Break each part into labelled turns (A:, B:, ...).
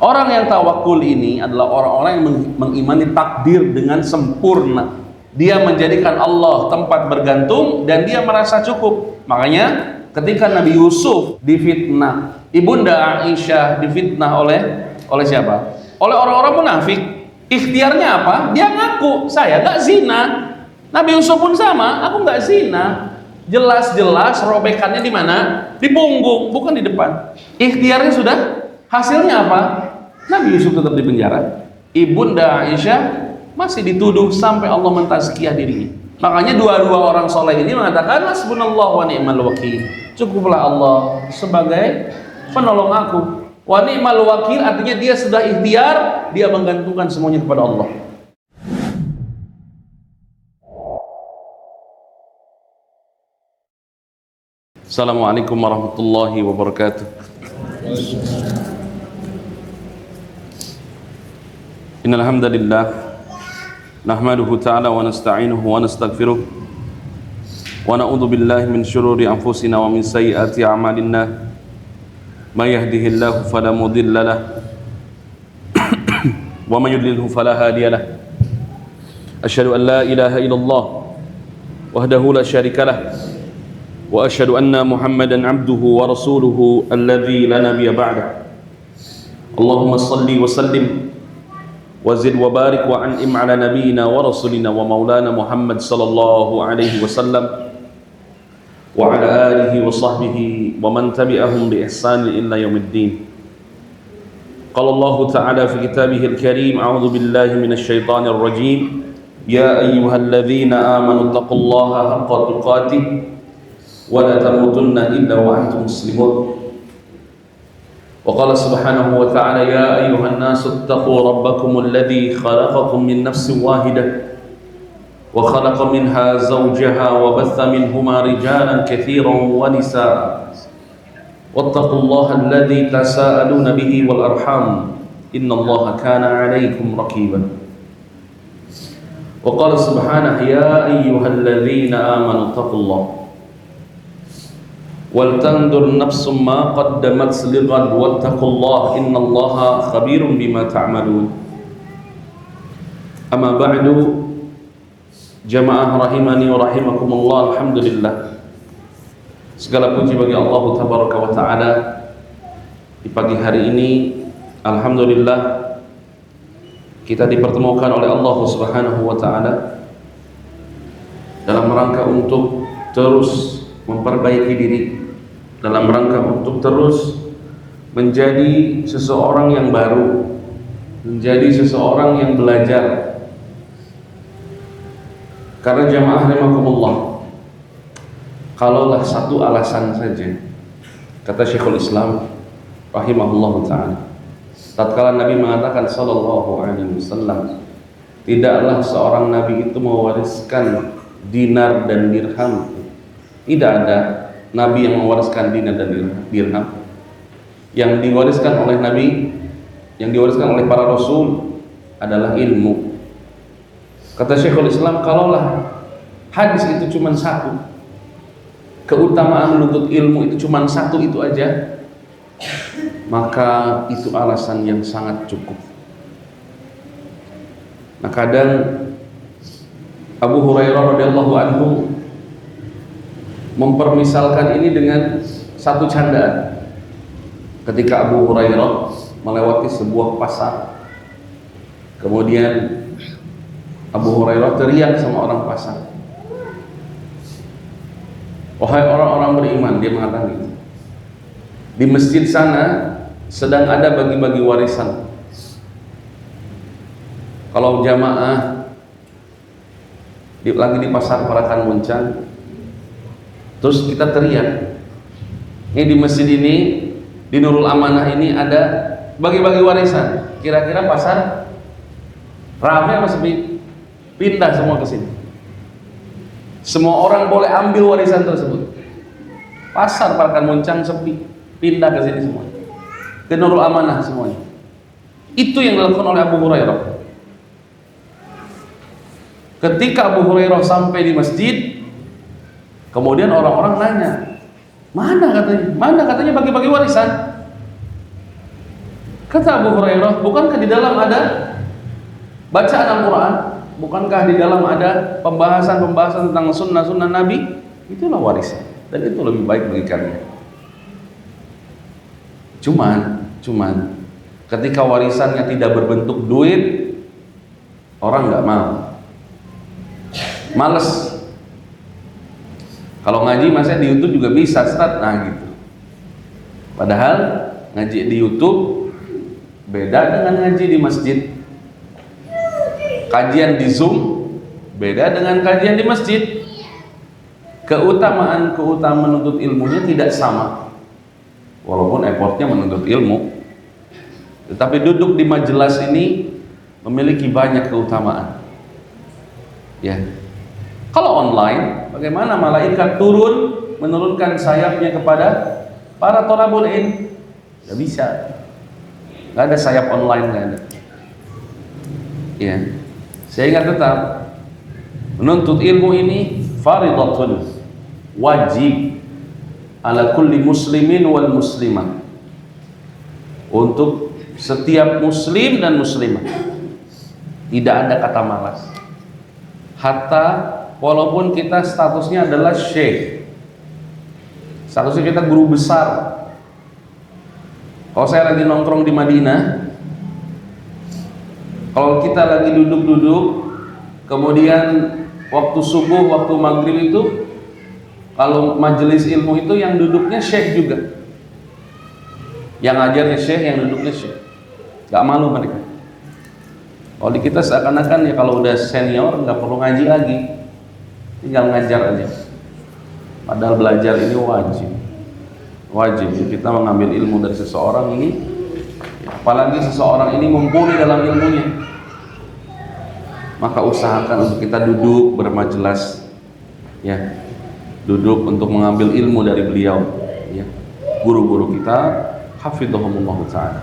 A: Orang yang tawakul ini adalah orang-orang yang mengimani takdir dengan sempurna. Dia menjadikan Allah tempat bergantung dan dia merasa cukup. Makanya ketika Nabi Yusuf difitnah, Ibunda Aisyah difitnah oleh siapa? Oleh orang-orang munafik. Ikhtiarnya apa? Dia ngaku, saya gak zina. Nabi Yusuf pun sama, aku gak zina. Jelas-jelas robekannya di mana? Di punggung, bukan di depan. Ikhtiarnya sudah, hasilnya apa? Nabi Yusuf tetap di penjara. Ibunda Aisyah masih dituduh sampai Allah mentazkiyah dirinya. Makanya dua-dua orang soleh ini mengatakan hasbunallah wa ni'mal wakil. Cukuplah Allah sebagai penolong aku. Wa ni'mal wakil artinya dia sudah ikhtiar, dia menggantungkan semuanya kepada Allah. Assalamualaikum warahmatullahi wabarakatuh. Innal hamdalillah nahmaduhu ta'ala wa nasta'inuhu wa nastaghfiruh wa na'udzu billahi min shururi anfusina wa min sayyiati a'malina may yahdihillahu fala mudilla lahu wa may yudlilhu fala hadiya lahu asyhadu an la ilaha illallah wahdahu la syarika lahu wa asyhadu anna muhammadan abduhu wa rasuluhu alladzi la nabiyya ba'dahu. Allahumma shalli wa sallim wazid wa barik wa an'im ala nabiyyina wa rasulina wa maulana Muhammad sallallahu alaihi wasallam wa ala alihi wa sahbihi wa man tabi'ahum bi ihsan ila yaumiddin. Qala Allah ta'ala fi kitabihil karim, a'udzu billahi minasy syaithanir rajim, ya ayyuhalladzina amanu taqullaha haqqa tuqatih wa la tamutunna illa wa antum muslimun. وقال سبحانه وتعالى يا أيها الناس اتقوا ربكم الذي خلقكم من نفس واحدة وخلق منها زوجها وبث منهما رجالا كثيرا ونساء واتقوا الله الذي تساءلون به والأرحام إن الله كان عليكم رقيبا. وقال سبحانه يا أيها الذين آمنوا اتقوا الله وَلْتَنْظُرْ نَفْسٌ مَا قَدَّمَتْ لِغَدٍ وَاتَّقُوا اللَّهَ إِنَّ اللَّهَ خَبِيرٌ بِمَا تَعْمَلُونَ. Amma ba'du, jamaah rahimani wa rahimakumullah. Alhamdulillah, segala puji bagi Allah tabaraka wa ta'ala. Di pagi hari ini alhamdulillah kita dipertemukan oleh Allah subhanahu wa ta'ala dalam rangka untuk terus memperbaiki diri, dalam rangka untuk terus menjadi seseorang yang baru, menjadi seseorang yang belajar. Karena jamaah rahimakumullah, kalaulah satu alasan saja, kata Syekhul Islam rahimahullah ta'ala, tatkala Nabi mengatakan sallallahu alaihi wasallam, tidaklah seorang Nabi itu mewariskan dinar dan dirham. Tidak ada Nabi yang mewariskan dinar dan dirham. Yang diwariskan oleh Nabi, yang diwariskan oleh para Rasul adalah ilmu. Kata Syekhul Islam, kalaulah hadis itu cuma satu, keutamaan menuntut ilmu itu cuma satu itu aja, maka itu alasan yang sangat cukup. Nah, kadang Abu Hurairah radhiyallahu anhu mempermisalkan ini dengan satu candaan. Ketika Abu Hurairah melewati sebuah pasar, kemudian Abu Hurairah teriak sama orang pasar, wahai orang-orang beriman, dia mengatakan gitu, di masjid sana sedang ada bagi-bagi warisan. Kalau jamaah lagi di pasar Parakan Muncang, terus kita teriak, ini di masjid ini, di Nurul Amanah ini ada bagi-bagi warisan. Kira-kira pasar ramai apa sepi? Pindah semua ke sini. Semua orang boleh ambil warisan tersebut. Pasar Parakan Muncang sepi, pindah ke sini semua. Ke Nurul Amanah semuanya. Itu yang dilakukan oleh Abu Hurairah. Ketika Abu Hurairah sampai di masjid, kemudian orang-orang nanya, mana katanya bagi-bagi warisan? Kata Abu Hurairah, bukankah di dalam ada bacaan Al-Quran? Bukankah di dalam ada pembahasan-pembahasan tentang sunnah-sunnah Nabi? Itulah warisan, dan itu lebih baik bagi kalian. Cuman ketika warisannya tidak berbentuk duit, orang nggak mau, males. Kalau ngaji masih di YouTube juga bisa, Ustaz. Nah gitu. Padahal ngaji di YouTube beda dengan ngaji di masjid. Kajian di Zoom beda dengan kajian di masjid. Keutamaan menuntut ilmunya tidak sama, walaupun effortnya menuntut ilmu. Tetapi duduk di majelis ini memiliki banyak keutamaan. Ya. Kalau online, bagaimana malaikat turun menurunkan sayapnya kepada para thalabul ilm? Gak bisa. Gak ada sayap online, gak ada. Ya. Sehingga tetap menuntut ilmu ini fardhatun, wajib ala kulli muslimin wal muslimah, untuk setiap muslim dan muslimah. Tidak ada kata malas. Hatta walaupun kita statusnya adalah syekh, statusnya kita guru besar. Kalau saya lagi nongkrong di Madinah, kalau kita lagi duduk-duduk, kemudian waktu subuh, waktu maghrib itu, kalau majelis ilmu itu yang duduknya syekh juga, yang ngajarnya syekh, yang duduknya syekh. Gak malu mereka. Kalau di kita seakan-akan ya kalau udah senior nggak perlu ngaji lagi, tinggal ngajar aja. Padahal belajar ini wajib kita mengambil ilmu dari seseorang ini, apalagi seseorang ini mumpuni dalam ilmunya, maka usahakan untuk kita duduk bermajelis, ya, duduk untuk mengambil ilmu dari beliau, ya, guru-guru kita, hafidhahumullah ta'ala.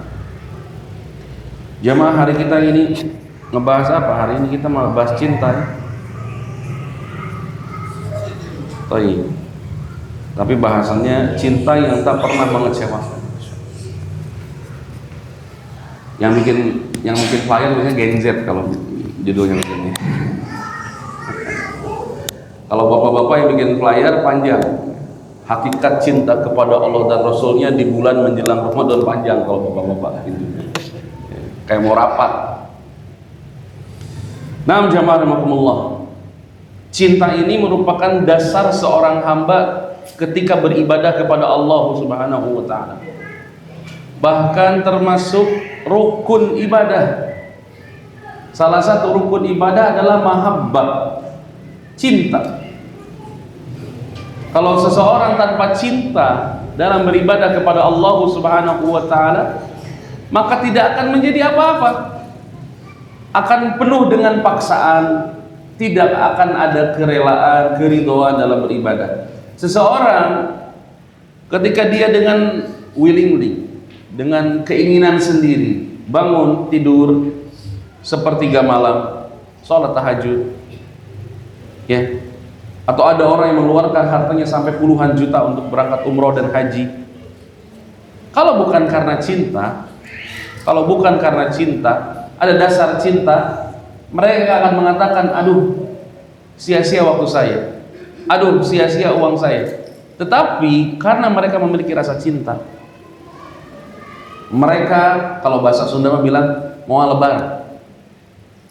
A: Jamaah, hari kita ini ngebahas apa? Hari ini kita membahas cinta, ya? Tapi bahasannya cinta yang tak pernah mengecewakan. Yang bikin flyer biasanya Gen Z kalau judulnya begini. Kalau bapak-bapak yang bikin flyer panjang, hakikat cinta kepada Allah dan Rasulnya di bulan menjelang Ramadan, panjang kalau bapak-bapak gitu. Kayak mau rapat. Nah, jamaah rahimakumullah, cinta ini merupakan dasar seorang hamba ketika beribadah kepada Allah Subhanahu wa ta'ala. Bahkan termasuk rukun ibadah. Salah satu rukun ibadah adalah mahabbah, cinta. Kalau seseorang tanpa cinta dalam beribadah kepada Allah Subhanahu wa ta'ala, maka tidak akan menjadi apa-apa. Akan penuh dengan paksaan, tidak akan ada kerelaan, keridhaan dalam beribadah. Seseorang ketika dia dengan willingly, dengan keinginan sendiri, bangun tidur sepertiga malam, sholat tahajud, ya, atau ada orang yang mengeluarkan hartanya sampai puluhan juta untuk berangkat umroh dan haji. Kalau bukan karena cinta, ada dasar cinta, mereka akan mengatakan, aduh, sia-sia waktu saya, aduh, sia-sia uang saya. Tetapi karena mereka memiliki rasa cinta, mereka, kalau bahasa Sunda bilang mau lebar,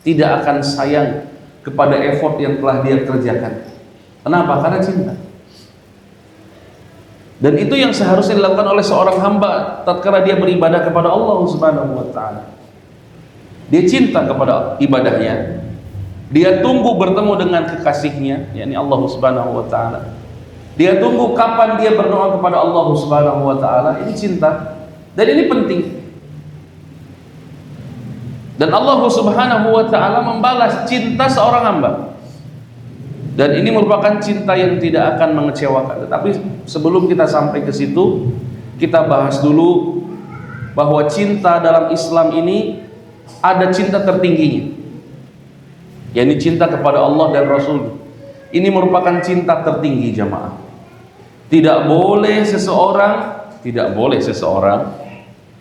A: tidak akan sayang kepada effort yang telah dia kerjakan. Kenapa? Karena cinta. Dan itu yang seharusnya dilakukan oleh seorang hamba tatkala dia beribadah kepada Allah Subhanahu wa ta'ala. Dia cinta kepada ibadahnya, dia tunggu bertemu dengan kekasihnya, yakni Allah Subhanahu wa ta'ala. Dia tunggu kapan dia berdoa kepada Allah Subhanahu wa ta'ala. Ini cinta, dan ini penting. Dan Allah Subhanahu wa ta'ala membalas cinta seorang hamba, dan ini merupakan cinta yang tidak akan mengecewakan. Tetapi sebelum kita sampai ke situ, kita bahas dulu bahwa cinta dalam Islam ini ada cinta tertingginya, yakni cinta kepada Allah dan Rasul. Ini merupakan cinta tertinggi, jamaah. Tidak boleh seseorang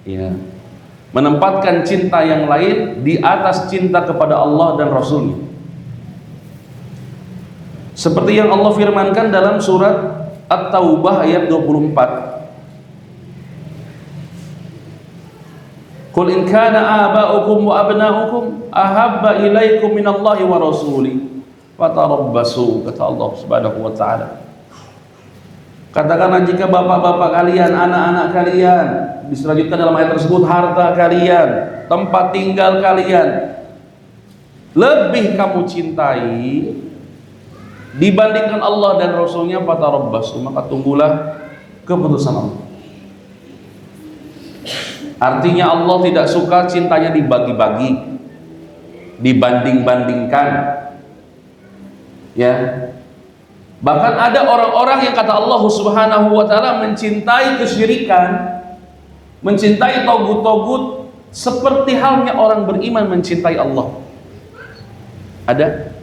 A: ya, menempatkan cinta yang lain di atas cinta kepada Allah dan Rasulnya. Seperti yang Allah firmankan dalam surat At-Taubah ayat 24. Qul in kana aba'ukum wa abna'ukum ahabba ilaikum minallahi wa rasuli fatarabbasu, kata Allah Subhanahu wa taala. Katakanlah jika bapak-bapak kalian, anak-anak kalian, diselanjutkan dalam ayat tersebut, harta kalian, tempat tinggal kalian lebih kamu cintai dibandingkan Allah dan Rasulnya, fatarabbasu, maka tunggulah keputusan Allah. Artinya Allah tidak suka cintanya dibagi-bagi, dibanding-bandingkan, ya. Bahkan ada orang-orang yang kata Allah Subhanahu wa taala mencintai kesyirikan, mencintai togut-togut seperti halnya orang beriman mencintai Allah. Ada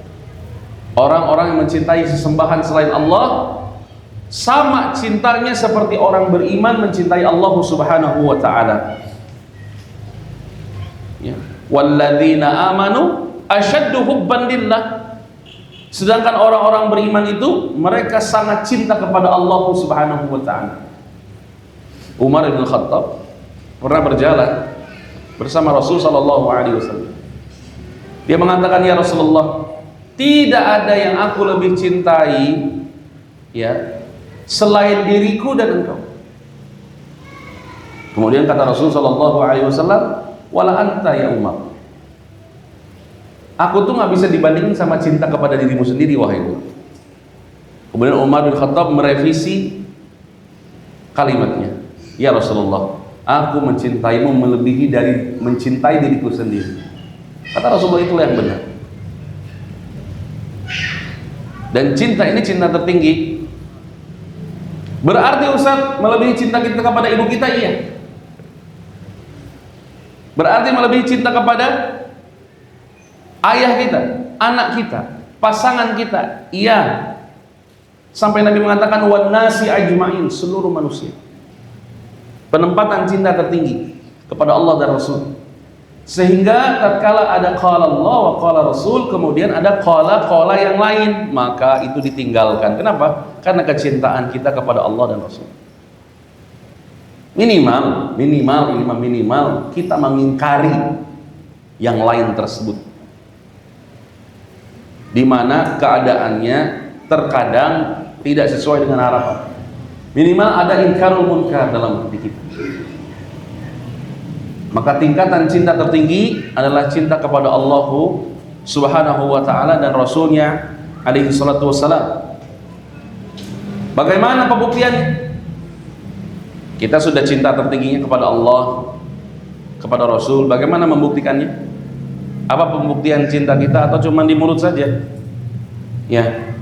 A: orang-orang yang mencintai sesembahan selain Allah sama cintanya seperti orang beriman mencintai Allah Subhanahu wa taala. Ya. Walladzina amanu asyaddu hubban lillah. Sedangkan orang-orang beriman itu mereka sangat cinta kepada Allah Subhanahu wa taala. Umar bin Khattab pernah berjalan bersama Rasul sallallahu alaihi wasallam. Dia mengatakan, "Ya Rasulullah, tidak ada yang aku lebih cintai, ya, selain diriku dan engkau." Kemudian kata Rasul sallallahu alaihi wasallam, "Wala anta ya Umar." Aku tuh nggak bisa dibandingin sama cinta kepada dirimu sendiri, wahai Umar. Kemudian Umar bin Khattab merevisi kalimatnya, "Ya Rasulullah, aku mencintaimu melebihi dari mencintai diriku sendiri." Kata Rasulullah, itulah yang benar. Dan cinta ini cinta tertinggi. Berarti Ustaz, melebihi cinta kita kepada ibu kita? Iya. Berarti melebihi cinta kepada ayah kita, anak kita, pasangan kita? Iya. Sampai Nabi mengatakan wan nasi ajma'in, seluruh manusia. Penempatan cinta tertinggi kepada Allah dan Rasul. Sehingga tatkala ada qala Allah wa qala Rasul, kemudian ada qala yang lain, maka itu ditinggalkan. Kenapa? Karena kecintaan kita kepada Allah dan Rasul. Minimal kita mengingkari yang lain tersebut, di mana keadaannya terkadang tidak sesuai dengan harapan. Minimal ada inkarul munkar dalam hati kita. Maka tingkatan cinta tertinggi adalah cinta kepada Allah Subhanahu wa ta'ala dan Rasulnya alaihi salatu wassalam. Bagaimana pembuktiannya? Kita sudah cinta tertingginya kepada Allah, kepada Rasul. Bagaimana membuktikannya? Apa pembuktian cinta kita? Atau cuma di mulut saja? Ya,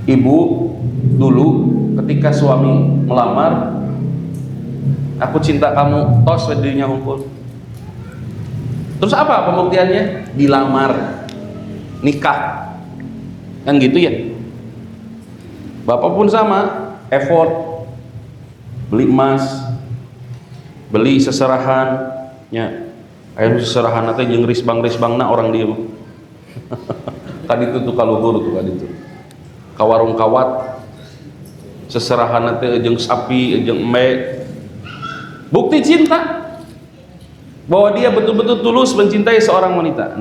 A: ibu dulu ketika suami melamar, "Aku cinta kamu," tos dirinya humpul. Terus apa pembuktiannya? Dilamar, nikah, kan gitu ya. Bapak pun sama, effort, beli emas, beli seserahan, ya, ayo seserahan nanti jeung risbang-risbangna orang dia. Tadi itu tuh kaluhur tuh tadi tuh. Ka warung kawat, seserahan nanti jeung sapi, jeung embe. Bukti cinta bahwa dia betul-betul tulus mencintai seorang wanita.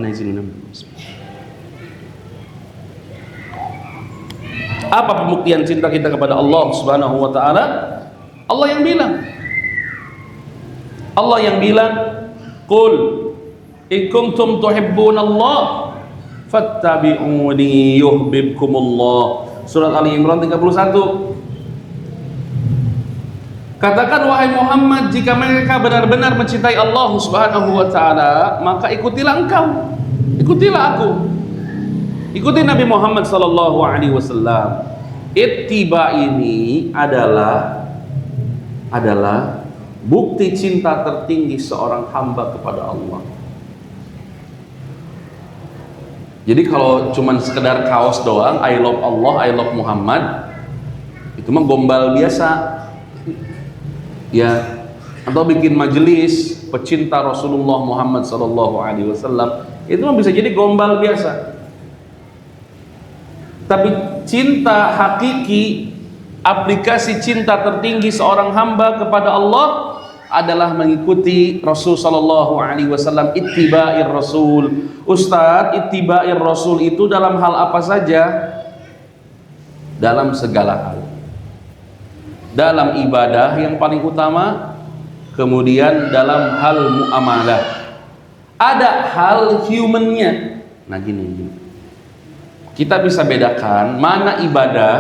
A: Apa pembuktian cinta kita kepada Allah Subhanahu wa ta'ala? Allah yang bilang, "Qul in kuntum tuhibbunallah fattabi'uni yuhibbukumullah." Surat Ali Imran 31. Katakan wahai Muhammad, jika mereka benar-benar mencintai Allah Subhanahu wa ta'ala, maka ikutilah engkau, ikutilah aku, ikuti Nabi Muhammad sallallahu alaihi wasallam. Ittiba ini adalah bukti cinta tertinggi seorang hamba kepada Allah. Jadi kalau cuman sekedar kaos doang, I love Allah, I love Muhammad, itu mah gombal biasa. Ya, atau bikin majelis pecinta Rasulullah Muhammad sallallahu alaihi wasallam, itu bisa jadi gombal biasa. Tapi cinta hakiki, aplikasi cinta tertinggi seorang hamba kepada Allah adalah mengikuti Rasul sallallahu alaihi wasallam, ittiba'ir Rasul. Ustaz, ittiba'ir Rasul itu dalam hal apa saja? Dalam segala hal. Dalam ibadah yang paling utama, kemudian dalam hal muamalah. Ada hal humannya. Nah gini. Kita bisa bedakan mana ibadah.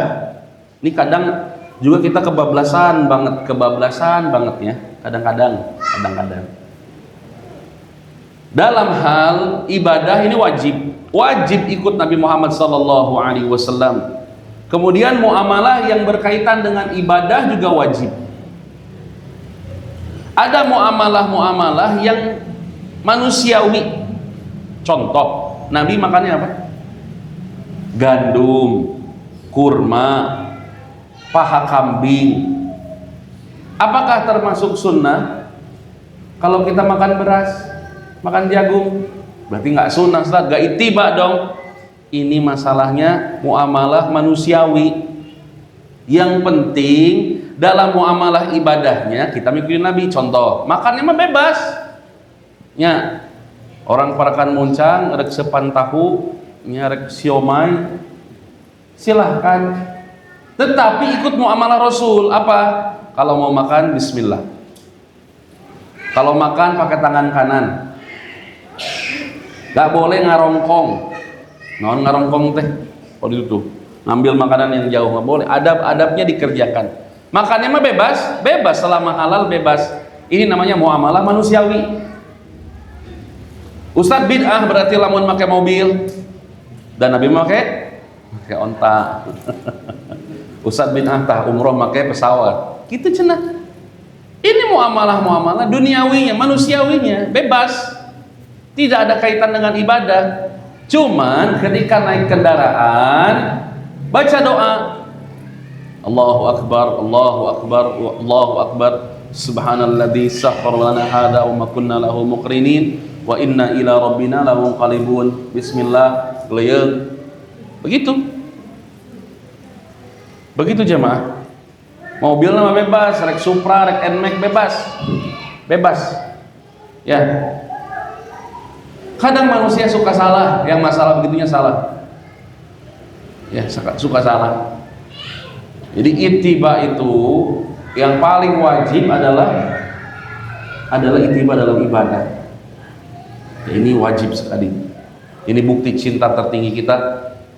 A: Ini kadang juga kita kebablasan banget ya. Kadang-kadang. Dalam hal ibadah ini wajib ikut Nabi Muhammad sallallahu alaihi wasallam. Kemudian muamalah yang berkaitan dengan ibadah juga wajib. Ada muamalah yang manusiawi. Contoh, Nabi makannya apa? Gandum, kurma, paha kambing. Apakah termasuk sunnah? Kalau kita makan beras, makan jagung, berarti nggak sunnah, nggak ittiba dong. Ini masalahnya muamalah manusiawi. Yang penting dalam muamalah ibadahnya kita mengikuti Nabi. Contoh, makannya mah bebas. Ya, orang parakan muncang, rek sepan tahu, nyarek siomay, silahkan. Tetapi ikut muamalah Rasul apa? Kalau mau makan bismillah. Kalau makan pakai tangan kanan. Gak boleh ngarongkong. Non ngarongkong teh. Oh itu ngambil makanan yang jauh nggak boleh. Adab-adabnya dikerjakan. Makannya mah bebas selama halal bebas. Ini namanya muamalah manusiawi. Ustadz bid'ah berarti lamun pakai mobil. Dan Nabi pakai onta. Ustadz bin Ahtah umroh pakai pesawat. Gitu cenah. Ini muamalah duniawinya, manusiawinya, bebas. Tidak ada kaitan dengan ibadah. Cuman ketika naik kendaraan, baca doa. Allahu Akbar, Allahu Akbar, Allahu Akbar. Subhanalladzi sakhkhara lana hadza wa ma kunna lahu muqrinin wa inna ila rabbina lamunqalibun. Bismillah. Begitu jemaah. Mobil nama bebas, rek Supra, rek Nmax bebas ya. Kadang manusia suka salah, yang masalah begitunya salah ya, suka salah. Jadi ittiba itu yang paling wajib adalah ittiba dalam ibadah ya, ini wajib sekali. Ini bukti cinta tertinggi kita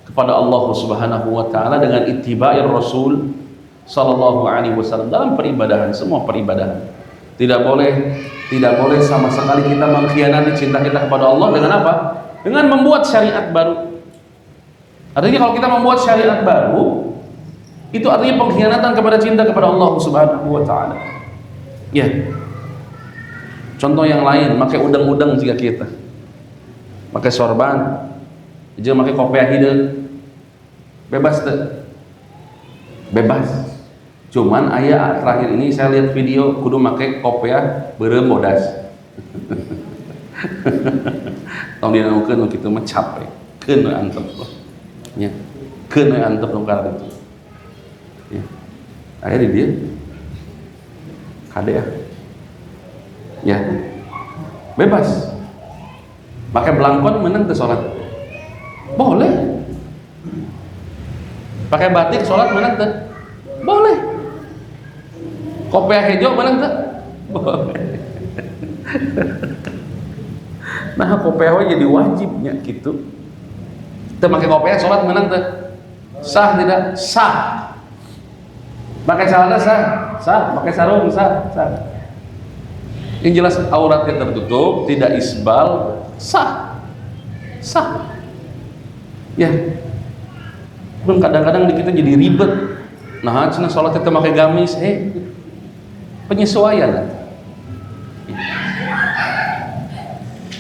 A: kepada Allah Subhanahu wa taala dengan ittiba'ir Rasul sallallahu alaihi wasallam dalam peribadahan, semua peribadahan. Tidak boleh sama sekali kita mengkhianati cinta kita kepada Allah dengan apa? Dengan membuat syariat baru. Artinya kalau kita membuat syariat baru, itu artinya pengkhianatan kepada cinta kepada Allah Subhanahu wa taala. Ya. Contoh yang lain, pakai udang-udang jika kita pakai sorban, jangan pakai kopiah hideung. Bebas tuh. Bebas. Cuman ayah terakhir ini saya lihat video kudu pakai kopiah beureum bodas. Tong dinaukeun kitu mah capek. Keun we antep. Nya. Keun we antep nu karep itu. Ya. Aya di dia. Kade ya. Ya. Bebas. Pakai belangkon menang ke sholat boleh. Pakai batik sholat menang ke boleh. Kopiah hijau menang ke boleh. Nah kopiah jadi wajibnya gitu. Kita pakai kopiah sholat menang ke sah tidak sah. Pakai celana sah. Pakai sarung sah. Yang jelas auratnya tertutup, tidak isbal, sah ya. Belum kadang-kadang di kita jadi ribet. Nah cina sholat kita pakai gamis, penyesuaian lah.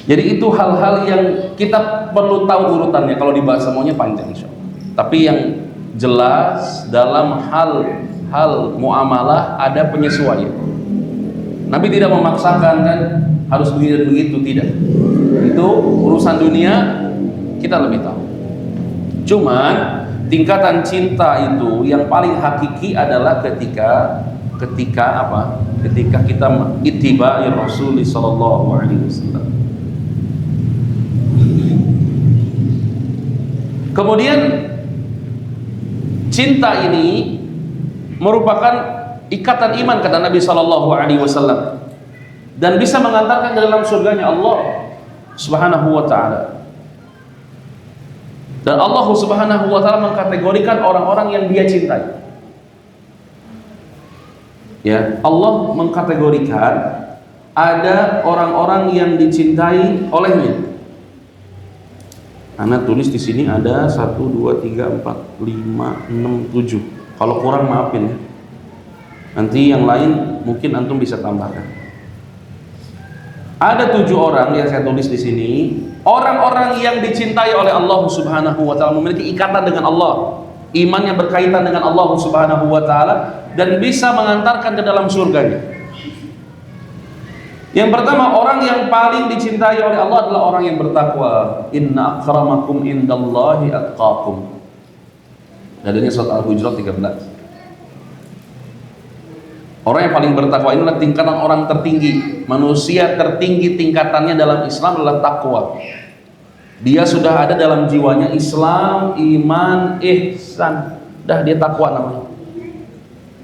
A: Jadi itu hal-hal yang kita perlu tahu urutannya. Kalau dibahas semuanya panjang insyaallah. Tapi yang jelas dalam hal muamalah ada penyesuaian. Nabi tidak memaksakan kan, harus begitu tidak. Itu urusan dunia kita lebih tahu. Cuman tingkatan cinta itu yang paling hakiki adalah ketika apa? Ketika kita ittiba'i Rasul sallallahu alaihi wasallam. Kemudian cinta ini merupakan ikatan iman kata Nabi sallallahu alaihi wasallam dan bisa mengantarkan ke dalam surganya Allah Subhanahu wa taala. Dan Allah Subhanahu wa taala mengkategorikan orang-orang yang Dia cintai. Ya, Allah mengkategorikan ada orang-orang yang dicintai olehnya. Ana tulis di sini ada 1 2 3 4 5 6 7. Kalau kurang maafin ya. Nanti yang lain mungkin antum bisa tambahkan. Ada 7 orang yang saya tulis di sini, orang-orang yang dicintai oleh Allah Subhanahu wa taala, memiliki ikatan dengan Allah, iman yang berkaitan dengan Allah Subhanahu wa taala dan bisa mengantarkan ke dalam surganya. Yang pertama, orang yang paling dicintai oleh Allah adalah orang yang bertakwa. Inna akramakum indallahi atqakum. Dalilnya surat Al-Hujurat 13. Orang yang paling bertakwa ini adalah tingkatan orang tertinggi. Manusia tertinggi tingkatannya dalam Islam adalah takwa. Dia sudah ada dalam jiwanya Islam, iman, ihsan. Dah dia takwa namanya.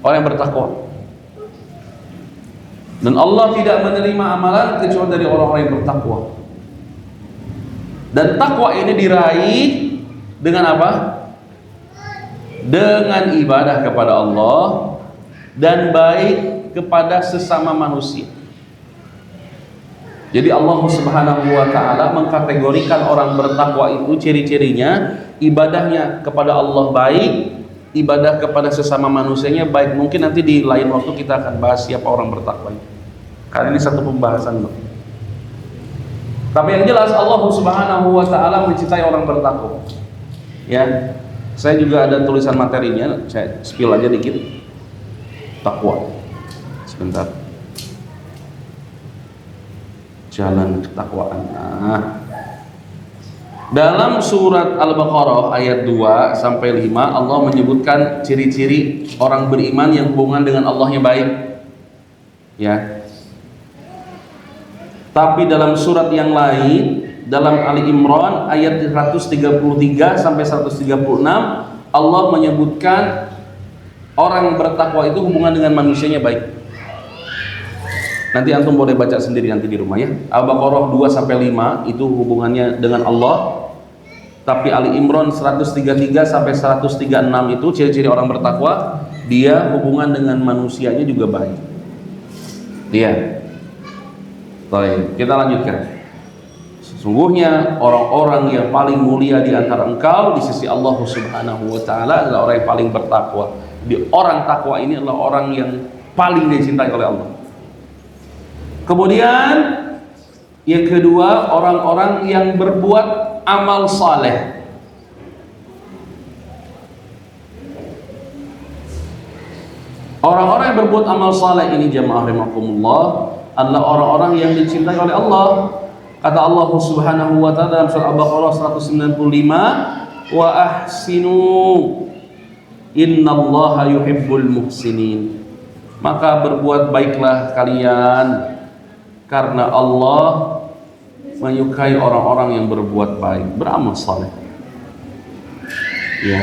A: Orang yang bertakwa. Dan Allah tidak menerima amalan kecuali dari orang-orang yang bertakwa. Dan takwa ini diraih dengan apa? Dengan ibadah kepada Allah dan baik kepada sesama manusia. Jadi Allah Subhanahu wa taala mengkategorikan orang bertakwa itu ciri-cirinya ibadahnya kepada Allah baik, ibadah kepada sesama manusianya baik. Mungkin nanti di lain waktu kita akan bahas siapa orang bertakwa itu. Karena ini satu pembahasan loh. Tapi yang jelas Allah Subhanahu wa taala mencintai orang bertakwa. Ya. Saya juga ada tulisan materinya, saya spill aja dikit. Takwa. Sebentar. Jalan ketakwaan. Nah. Dalam surat Al-Baqarah ayat 2 sampai 5 Allah menyebutkan ciri-ciri orang beriman yang hubungan dengan Allahnya baik. Ya. Tapi dalam surat yang lain, dalam Ali Imran ayat 133 sampai 136 Allah menyebutkan orang bertakwa itu hubungan dengan manusianya baik. Nanti antum boleh baca sendiri nanti di rumah ya. Al-Baqarah 2 sampai 5 itu hubungannya dengan Allah. Tapi Ali Imran 133 sampai 136 itu ciri-ciri orang bertakwa, dia hubungan dengan manusianya juga baik. Dia. Baik, kita lanjutkan. Sesungguhnya orang-orang yang paling mulia di antara engkau di sisi Allah Subhanahu wa taala adalah orang yang paling bertakwa. Di orang takwa ini adalah orang yang paling dicintai oleh Allah. Kemudian yang kedua, orang-orang yang berbuat amal saleh. Orang-orang yang berbuat amal saleh ini jamaah rahimakumullah adalah orang-orang yang dicintai oleh Allah. Kata Allah Subhanahu wa taala dalam surah Al-Baqarah 195, "Wa ahsinu innallaha yuhibbul muhsinin." Maka berbuat baiklah kalian karena Allah menyukai orang-orang yang berbuat baik, beramal saleh. Ya.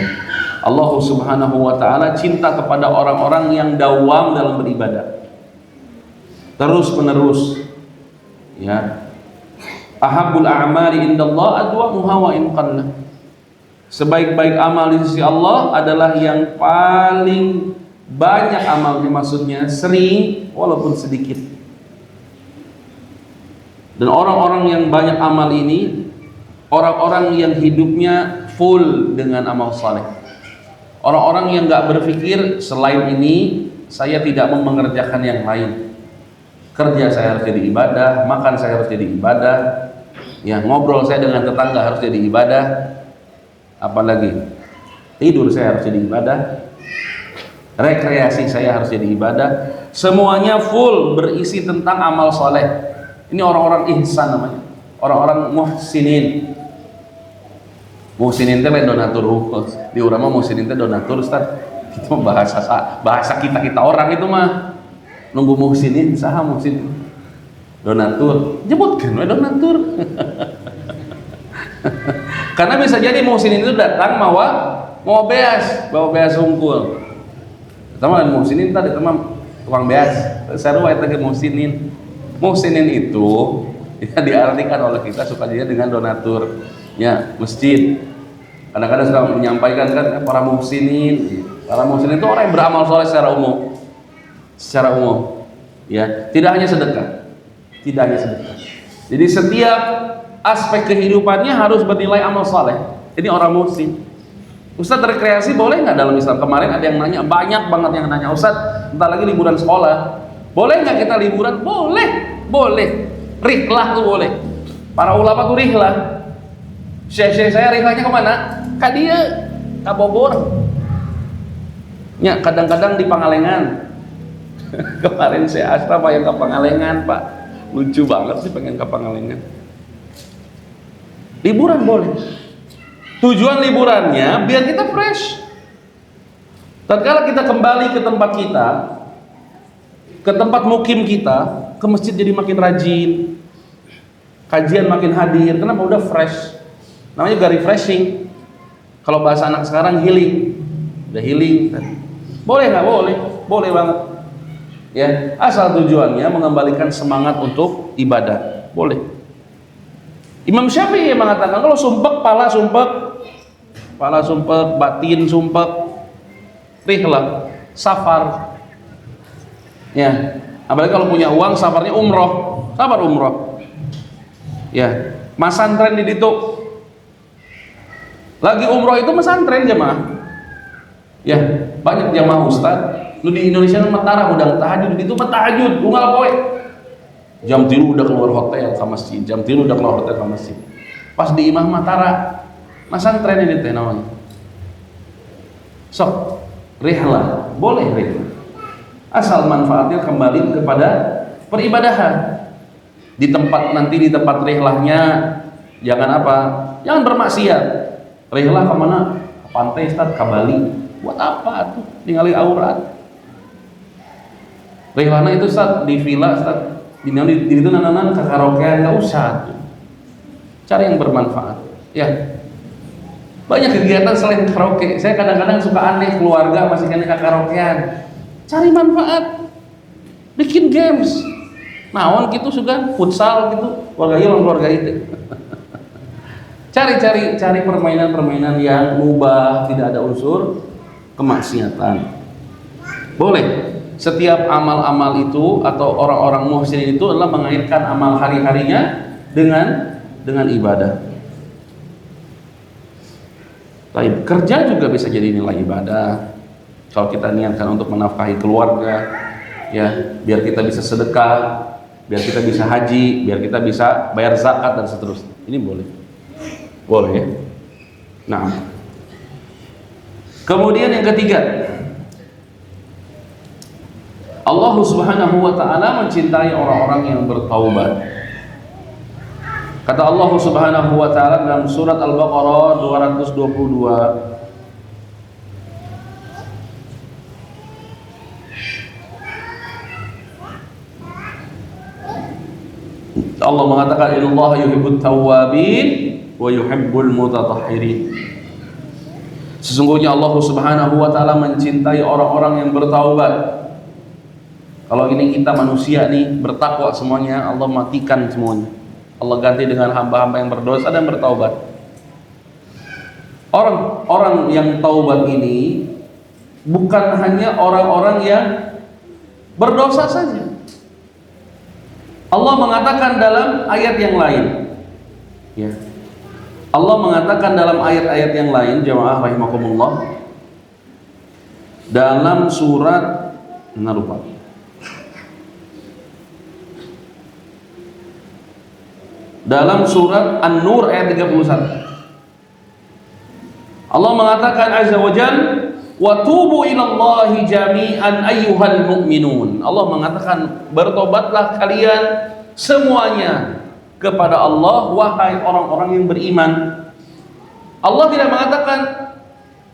A: Allah Subhanahu wa taala cinta kepada orang-orang yang dawam dalam beribadah. Terus menerus. Ya. Ahabbul a'mali indallah adwamuha wa in qalla. Sebaik-baik amal di sisi Allah adalah yang paling banyak amalnya, maksudnya sering walaupun sedikit. Dan orang-orang yang banyak amal ini orang-orang yang hidupnya full dengan amal saleh. Orang-orang yang gak berpikir selain ini saya tidak mau mengerjakan yang lain. Kerja saya harus jadi ibadah, makan saya harus jadi ibadah, ya ngobrol saya dengan tetangga harus jadi ibadah, apalagi tidur saya harus jadi ibadah, rekreasi saya harus jadi ibadah. Semuanya full berisi tentang amal soleh. Ini orang-orang ihsan namanya, orang-orang muhsinin. Muhsinin teh lain donatur hukum. Di urang mah muhsinin teh donatur, Ustaz. Itu bahasa kita orang itu mah. Nunggu muhsinin, saha muhsin? Donatur. Jebutkeun we donatur. Karena bisa jadi muhsinin itu datang mau beas, bawa beas hungkul. Pertama kan muhsinin tadi teman tukang beas. Sarua eta ge muhsinin. Muhsinin itu ya diartikan oleh kita suka dia dengan donaturnya masjid. Kadang-kadang sudah menyampaikan kan para muhsinin. Para muhsinin itu orang yang beramal soleh secara umum. Secara umum. Ya, tidak hanya sedekah. Tidak hanya sedekah. Jadi setiap aspek kehidupannya harus bernilai amal soleh. Ini orang muhsin. Ustaz, rekreasi boleh nggak dalam Islam? Kemarin ada yang nanya, banyak banget yang nanya, Ustaz, bentar lagi liburan sekolah, boleh nggak kita liburan? Boleh. Rihlah tuh boleh. Para ulama tuh rihlah. Syekh saya rihlahnya kemana? Ka dia, ka Bogor. Ya, kadang-kadang di Pangalengan. Kemarin saya Ashraf yang ke Pangalengan, Pak. Lucu banget sih pengen ke Pangalengan. Liburan boleh. Tujuan liburannya biar kita fresh. Tatkala kita kembali ke tempat kita, ke tempat mukim kita, ke masjid jadi makin rajin, kajian makin hadir. Kenapa? Udah fresh. Namanya juga refreshing. Kalau bahasa anak sekarang healing. Udah healing. Boleh nggak? Boleh banget. Ya, asal tujuannya mengembalikan semangat untuk ibadah. Boleh. Imam Syafi'i mengatakan kalau sumpek, pala sumpek, batin sumpek, rihlah, safar. Ya, apalagi kalau punya uang, safarnya umroh, safar umroh. Ya, masantren di ditu. Lagi umroh itu masantren jemaah. Ya, banyak jamaah ustad. Lu di Indonesia mentara udang tahajud di ditu tahajud, unggal poe. Jam 3 udah keluar hotel ke masjid, Pas di imah matara, masantren ini teh namanya. Sok, rihlah, boleh rihlah. Asal manfaatnya kembali kepada peribadahan. Di tempat rihlahnya jangan apa? Jangan bermaksiat. Rihlah kemana? Ke pantai, Ustaz, ke Bali. Buat apa tuh? Ningali aurat. Rihlahna itu Ustaz di villa, Ustaz. Di itu nananan ke karaokean, nggak usah tuh. Cari yang bermanfaat. Ya, banyak kegiatan selain karaoke. Saya kadang-kadang suka aneh, keluarga masih kena ke karaokean. Cari manfaat, bikin games. Naon gitu suka futsal gitu, keluarga itu. Cari permainan-permainan yang mubah, tidak ada unsur kemaksiatan. Boleh. Setiap amal-amal itu atau orang-orang muhsin itu adalah mengaitkan amal hari-harinya dengan ibadah. Baik, kerja juga bisa jadi nilai ibadah. Kalau kita niatkan untuk menafkahi keluarga, ya, biar kita bisa sedekah, biar kita bisa haji, biar kita bisa bayar zakat dan seterusnya. Ini boleh. Boleh ya. Nah. Kemudian yang ketiga, Allah Subhanahu wa taala mencintai orang-orang yang bertaubat. Kata Allah Subhanahu wa taala dalam surat Al-Baqarah 222, Allah mengatakan innallaha yuhibbut tawwabin wa yuhibbul mutatahhirin. Sesungguhnya Allah Subhanahu wa taala mencintai orang-orang yang bertaubat. Kalau ini kita manusia nih bertakwa semuanya, Allah matikan semuanya. Allah ganti dengan hamba-hamba yang berdosa dan bertaubat. Orang-orang yang taubat ini bukan hanya orang-orang yang berdosa saja. Allah mengatakan dalam ayat yang lain, ya. Allah mengatakan dalam ayat-ayat yang lain, jamaah rahimakumullah, dalam surat dalam surat An-Nur ayat 31. Allah mengatakan azza wa jalla, wa tubu ilallahi jami'an ayyuhal mu'minun. Allah mengatakan bertobatlah kalian semuanya kepada Allah, wahai orang-orang yang beriman. Allah tidak mengatakan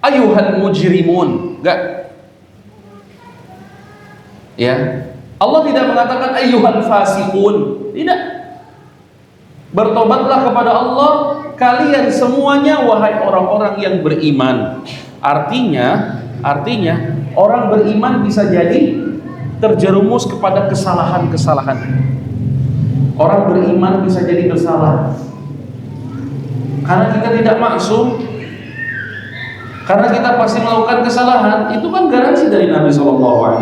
A: ayyuhal mujrimun, enggak. Ya. Allah tidak mengatakan ayyuhal fasiqun, tidak. Bertobatlah kepada Allah kalian semuanya, wahai orang-orang yang beriman. Artinya orang beriman bisa jadi terjerumus kepada kesalahan-kesalahan. Orang beriman bisa jadi bersalah karena kita tidak maksum, karena kita pasti melakukan kesalahan. Itu kan garansi dari Nabi SAW.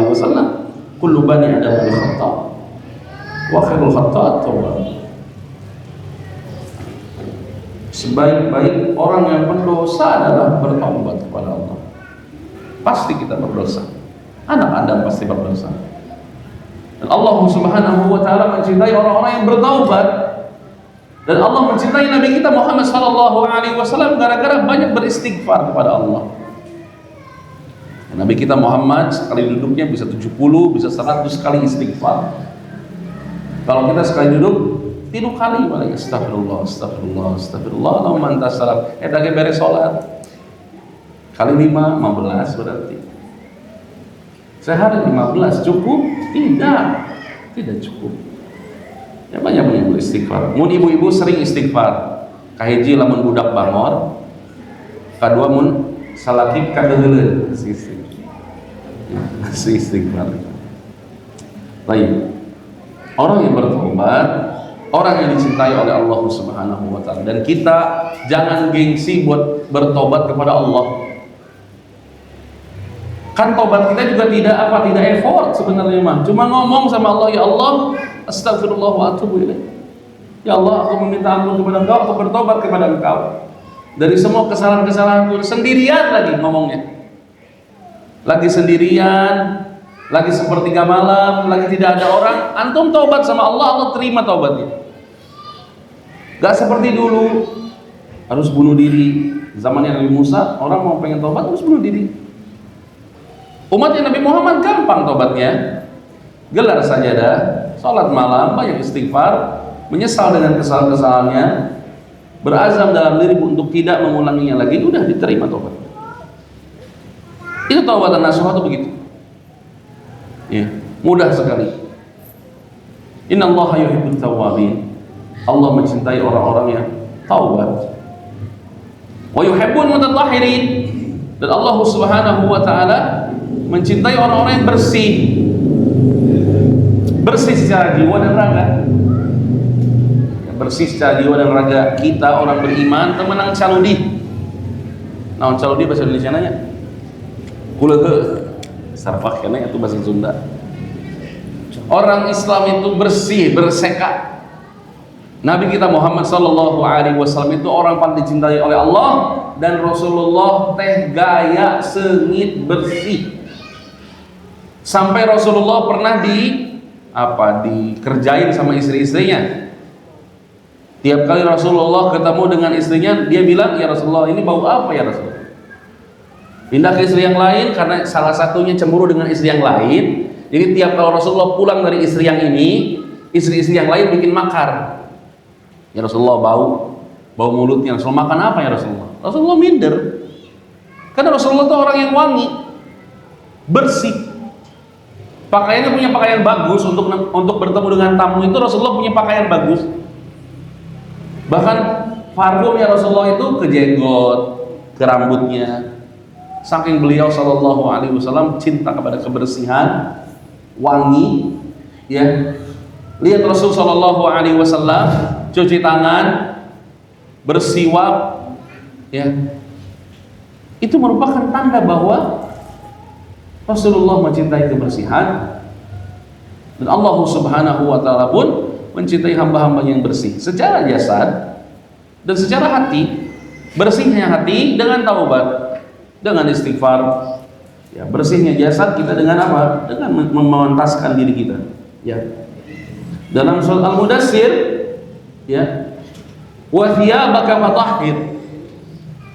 A: Kullu bani Adam khata' wa khairul khata'at tawwab. Sebaik-baik orang yang berdosa adalah bertobat kepada Allah. Pasti kita berdosa. Anak Adam pasti berdosa. Dan Allah Subhanahu wa taala mencintai orang-orang yang bertaubat. Dan Allah mencintai Nabi kita Muhammad sallallahu alaihi wasallam gara-gara banyak beristighfar kepada Allah. Nabi kita Muhammad sekali duduknya bisa 70, bisa 100 kali istighfar. Kalau kita sekali duduk 3 kali malah astagfirullah, astagfirullah, astagfirullah, Allahumma antas salam. Lagi beres salat. Kali 5, 15 berarti. Sehari 15 cukup? Tidak cukup. Ya banyak beristighfar. Mun ibu-ibu sering istighfar. Kahiji lamun budak bangor, kadua mun salaki kadeuleuh istighfar. Baik. Orang yang bertobat, orang yang dicintai oleh Allah Subhanahu wa taala, dan kita jangan gengsi buat bertobat kepada Allah. Kan tobat kita juga tidak effort sebenarnya mah. Cuma ngomong sama Allah, ya Allah, astagfirullah wa atubu ilaih. Ya Allah, aku meminta ampun kepada Engkau, aku bertobat kepada Engkau dari semua kesalahan-kesalahanku. Sendirian lagi ngomongnya. Lagi sendirian, lagi sepertiga malam, lagi tidak ada orang, antum taubat sama Allah, Allah terima taubatnya. Gak seperti dulu harus bunuh diri. Zamannya Nabi Musa, orang mau pengen taubat harus bunuh diri. Umatnya Nabi Muhammad gampang taubatnya. Gelar sajadah, salat malam, banyak istighfar, menyesal dengan kesalahan-kesalahannya, berazam dalam diri untuk tidak mengulanginya lagi, udah diterima taubat. Itu taubatan nasuha itu begitu. Ya, mudah sekali. Innallaha yuhibbut tawwabin. Allah mencintai orang-orang yang taubat. Wa yuhibbul mutatahhirin. Dan Allah Subhanahu wa taala mencintai orang-orang yang bersih. Bersih secara jiwa dan raga. Bersih secara jiwa dan raga. Kita orang beriman temenang caludi. Naon caludi bahasa Indonesia nanya? Kulehe. Sarfah kena itu bahasa Sunda. Orang Islam itu bersih, berseka. Nabi kita Muhammad sallallahu alaihi wasallam itu orang paling dicintai oleh Allah, dan Rasulullah teh gaya sengit bersih. Sampai Rasulullah pernah dikerjain sama istri-istrinya. Tiap kali Rasulullah ketemu dengan istrinya, dia bilang, "Ya Rasulullah, ini bau apa ya Rasulullah?" Pindah ke istri yang lain karena salah satunya cemburu dengan istri yang lain. Jadi tiap kalau Rasulullah pulang dari istri yang ini, istri-istri yang lain bikin makar. Ya Rasulullah, bau mulutnya. Rasulullah, makan apa ya Rasulullah? Rasulullah minder. Karena Rasulullah itu orang yang wangi, bersih. Pakaiannya punya pakaian bagus untuk bertemu dengan tamu itu. Rasulullah punya pakaian bagus. Bahkan parfumnya Rasulullah itu ke jenggot, ke rambutnya. Saking beliau sallallahu alaihi wasallam cinta kepada kebersihan, wangi, ya. Lihat Rasul sallallahu alaihi wasallam cuci tangan, bersiwak, ya. Itu merupakan tanda bahwa Rasulullah mencintai kebersihan, dan Allah Subhanahu wa taala pun mencintai hamba-hamba yang bersih secara jasad dan secara hati. Bersihnya hati dengan taubat, dengan istighfar, ya. Bersihnya jasad kita dengan apa? Dengan memantaskan diri kita, ya. Dalam surat Al-Mudaththir, ya, wa thiyabaka fatahhir,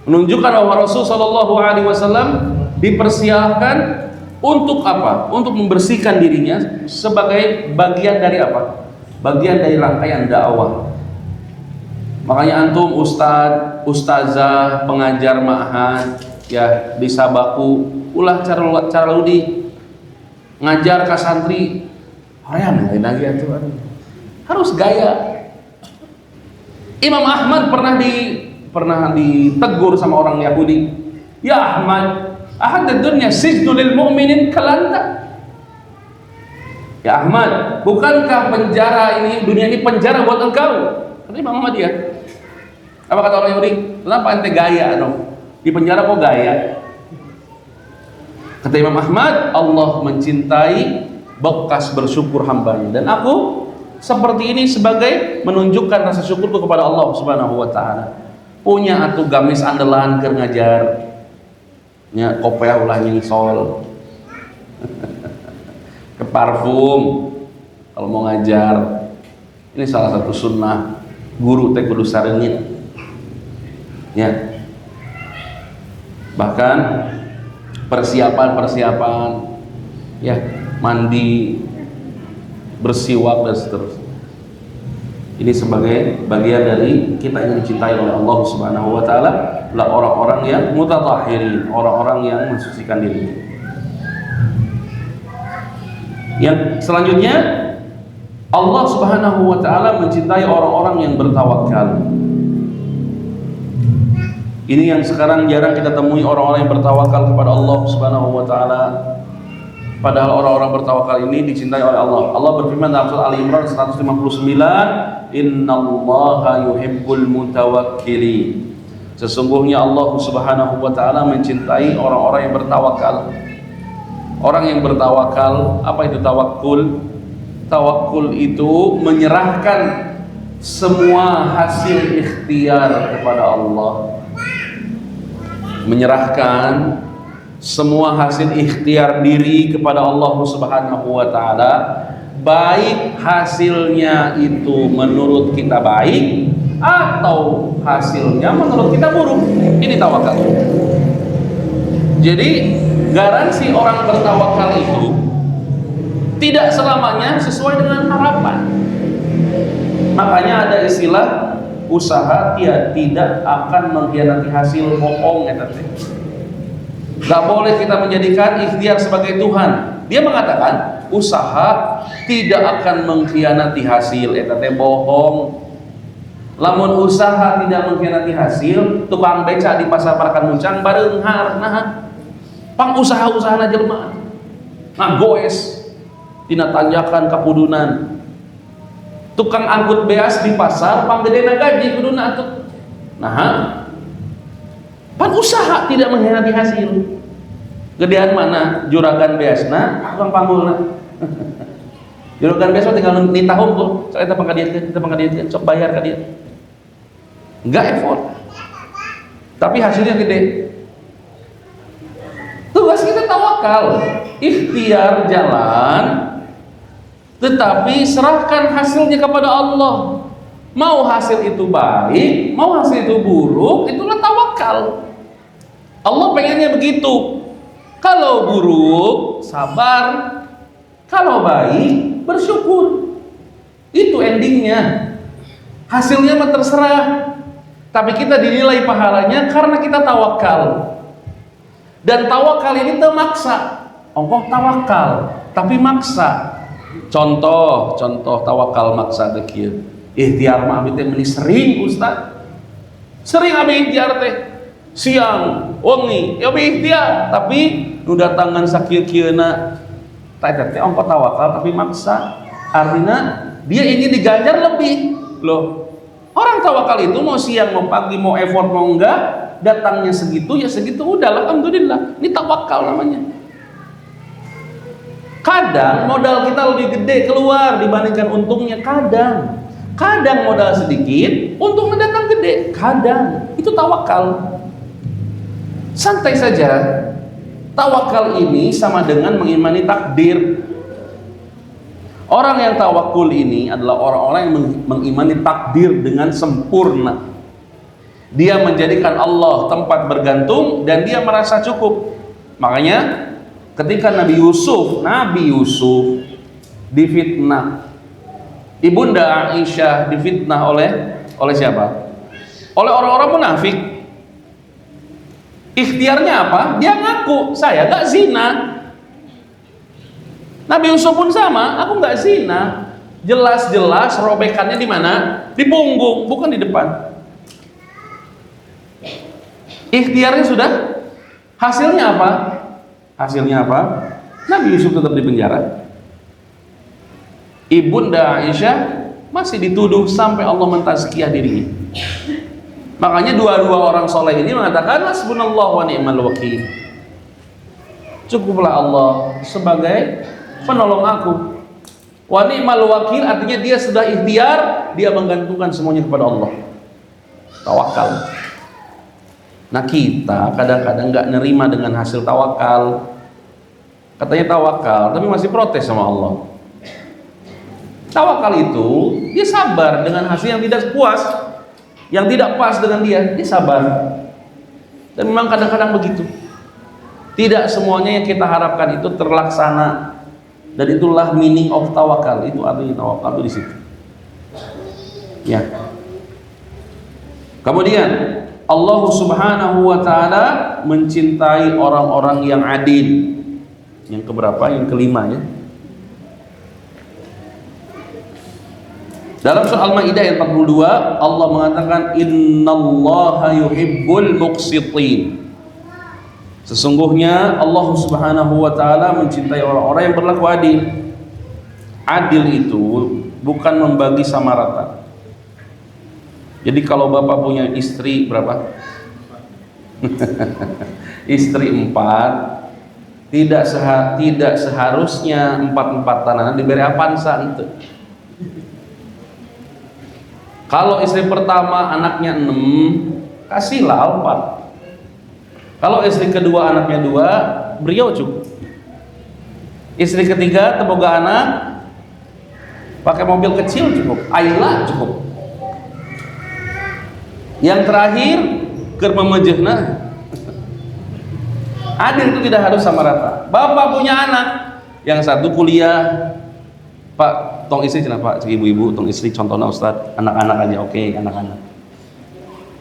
A: menunjukkan bahwa Rasul sallallahu alaihi wasallam dipersiapkan untuk apa? Untuk membersihkan dirinya sebagai bagian dari apa? bagian dari rangkaian dakwah. Makanya antum ustad, ustazah, pengajar ma'had ya di Sabaku ulah cara ludi ngajar ka santri hoream lagi atuh harus gaya. Imam Ahmad pernah ditegur sama orang Yahudi, ya Ahmad, ahad dunya sijnu lil mu'minin kalanta. Ya Ahmad, bukankah penjara ini, dunia ini penjara buat engkau? Kata Imam Ahmad ya. Apa kata orang Yahudi? Kenapa ente gaya dong? Di penjara kok gaya? Kata Imam Ahmad, Allah mencintai bekas bersyukur hambanya, dan aku seperti ini sebagai menunjukkan rasa syukurku kepada Allah Subhanahu wa taala. Punya atuh gamis andalan keur ngajar. Nya kopea ulah nyingsol. Ke parfum kalau mau ngajar. Ini salah satu sunnah guru teh kudu sareungit. Ya. Bahkan persiapan ya, mandi, bersiwak dan seterusnya. Ini sebagai bagian dari kita ingin dicintai oleh Allah Subhanahu wa taala, adalah orang-orang yang mutatahhirin, orang-orang yang mensucikan diri. Yang selanjutnya, Allah Subhanahu wa taala mencintai orang-orang yang bertawakal. Ini yang sekarang jarang kita temui, orang-orang yang bertawakal kepada Allah Subhanahu wa taala. Padahal orang-orang bertawakal ini dicintai oleh Allah. Allah berfirman dalam surah Ali Imran 159, "Innallaha yuhibbul mutawakkilin." Sesungguhnya Allah Subhanahu wa taala mencintai orang-orang yang bertawakal. Orang yang bertawakal, apa itu tawakul? Tawakul itu menyerahkan semua hasil ikhtiar kepada Allah. Menyerahkan semua hasil ikhtiar diri kepada Allah Subhanahu wa taala, baik hasilnya itu menurut kita baik atau hasilnya menurut kita buruk. Ini tawakal. Jadi garansi orang bertawakal itu tidak selamanya sesuai dengan harapan. Makanya ada istilah usaha tidak akan mengkhianati hasil, bohong ya tadi. Gak boleh kita menjadikan ikhtiar sebagai Tuhan. Dia mengatakan usaha tidak akan mengkhianati hasil, eta teh bohong. Lamun usaha tidak mengkhianati hasil, tukang beca di pasar Parakan Muncang bareunghar nah. Pang usaha-usaha jelema. Ngagoes tina tanjakan kapudunan. Tukang angkut beas di pasar panggedena gaji kuduna atuh. Nah, pan usaha tidak mengkhianati hasil. Gedean mana juragan beasna, tukang panggulna. Juragan beas tinggal nitah unggul, sok eta pangkadieun, sok bayar ka dieu. Enggak effort. Tapi hasilnya gede. Tugas kita tawakal, ikhtiar jalan, tetapi serahkan hasilnya kepada Allah. Mau hasil itu baik, mau hasil itu buruk, itulah tawakal. Allah pengennya begitu. Kalau buruk, sabar. Kalau baik, bersyukur. Itu endingnya. Hasilnya mah terserah. Tapi kita dinilai pahalanya karena kita tawakal. Dan tawakal ini termaksa. Ongkoh tawakal, tapi maksa. Contoh tawakal maksa teh kieu. Ikhtiar mah abdi teh meuli sering Ustaz. Sering abdi ikhtiar teh. Siang, wengi, ya abdi ikhtiar, tapi nu datangan sakieu-kieuna teh ongkoh tawakal tapi maksa. Artinya dia ingin diganjar lebih. Loh, orang tawakal itu mau siang, mau pagi, mau effort, mau enggak, datangnya segitu ya segitu udah, alhamdulillah. Ini tawakal namanya. Kadang modal kita lebih gede keluar dibandingkan untungnya. Kadang modal sedikit, untungnya datang gede. Kadang itu tawakal. Santai saja. Tawakal ini sama dengan mengimani takdir. Orang yang tawakul ini adalah orang-orang yang mengimani takdir dengan sempurna. Dia menjadikan Allah tempat bergantung dan dia merasa cukup. Makanya ketika Nabi Yusuf difitnah, Ibunda Aisyah difitnah oleh siapa? Oleh orang-orang munafik. Ikhtiarnya apa? Dia ngaku, saya gak zina. Nabi Yusuf pun sama, aku gak zina. Jelas-jelas robekannya di mana? Di punggung, bukan di depan. Ikhtiarnya sudah. Hasilnya apa? Hasilnya apa? Nabi Yusuf tetap di penjara. Ibunda Aisyah masih dituduh sampai Allah mentazkiyah dirinya. Makanya dua-dua orang soleh ini mengatakan hasbunallah wa ni'mal wakil. Cukuplah Allah sebagai penolong aku. Wa ni'mal wakil artinya dia sudah ikhtiar, dia menggantungkan semuanya kepada Allah. Tawakal. Nah kita kadang-kadang nggak nerima dengan hasil tawakal. Katanya tawakal, tapi masih protes sama Allah. Tawakal itu dia sabar dengan hasil yang tidak puas, yang tidak pas dengan dia sabar. Dan memang kadang-kadang begitu. Tidak semuanya yang kita harapkan itu terlaksana. Dan itulah meaning of tawakal. Itu artinya tawakal itu di situ. Ya. Kemudian Allah Subhanahu wa taala mencintai orang-orang yang adil. Yang keberapa? Yang kelima ya. Dalam surah Al-Maidah ayat 42 Allah mengatakan innallaha yuhibbul muqsitin. Sesungguhnya Allah Subhanahu wa taala mencintai orang-orang yang berlaku adil. Adil itu bukan membagi sama rata. Jadi kalau Bapak punya istri berapa? Istri 4, tidak seharusnya 4-4-an diberi apansa ente. Kalau istri pertama anaknya 6, kasihlah 4. Kalau istri kedua anaknya 2, beliau cukup. Istri ketiga teboga anak, pakai mobil kecil cukup, Ayla cukup. Yang terakhir keur memejehna. Adil itu tidak harus sama rata. Bapak punya anak, yang satu kuliah, Pak, tong istri kenapa? Pak, ibu-ibu, tong istri contohnya Ustadz, anak-anak aja, oke, anak-anak.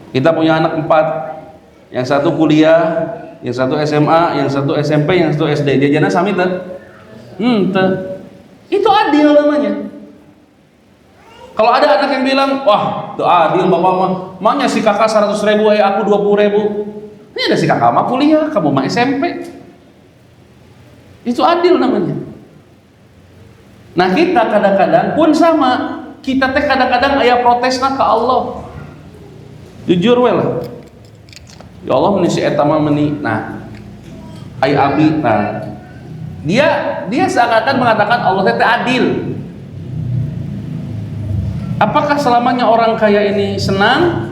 A: Kita punya anak 4, yang satu kuliah, yang satu SMA, yang satu SMP, yang satu SD. Jajannya sami teh? Itu adil namanya. Kalau ada anak yang bilang, wah, itu adil bapak mah, maknya si kakak 100.000, aku 20.000. Ini ada si kakak mah kuliah, kamu mah SMP. Itu adil namanya. Nah kita kadang-kadang pun sama, kita teh kadang-kadang aya protesna ke Allah. Jujur we lah. Ya Allah meni si eta mah meni. Nah, ai abi. Nah, dia seakan-akan mengatakan Allah teh adil. Apakah selamanya orang kaya ini senang?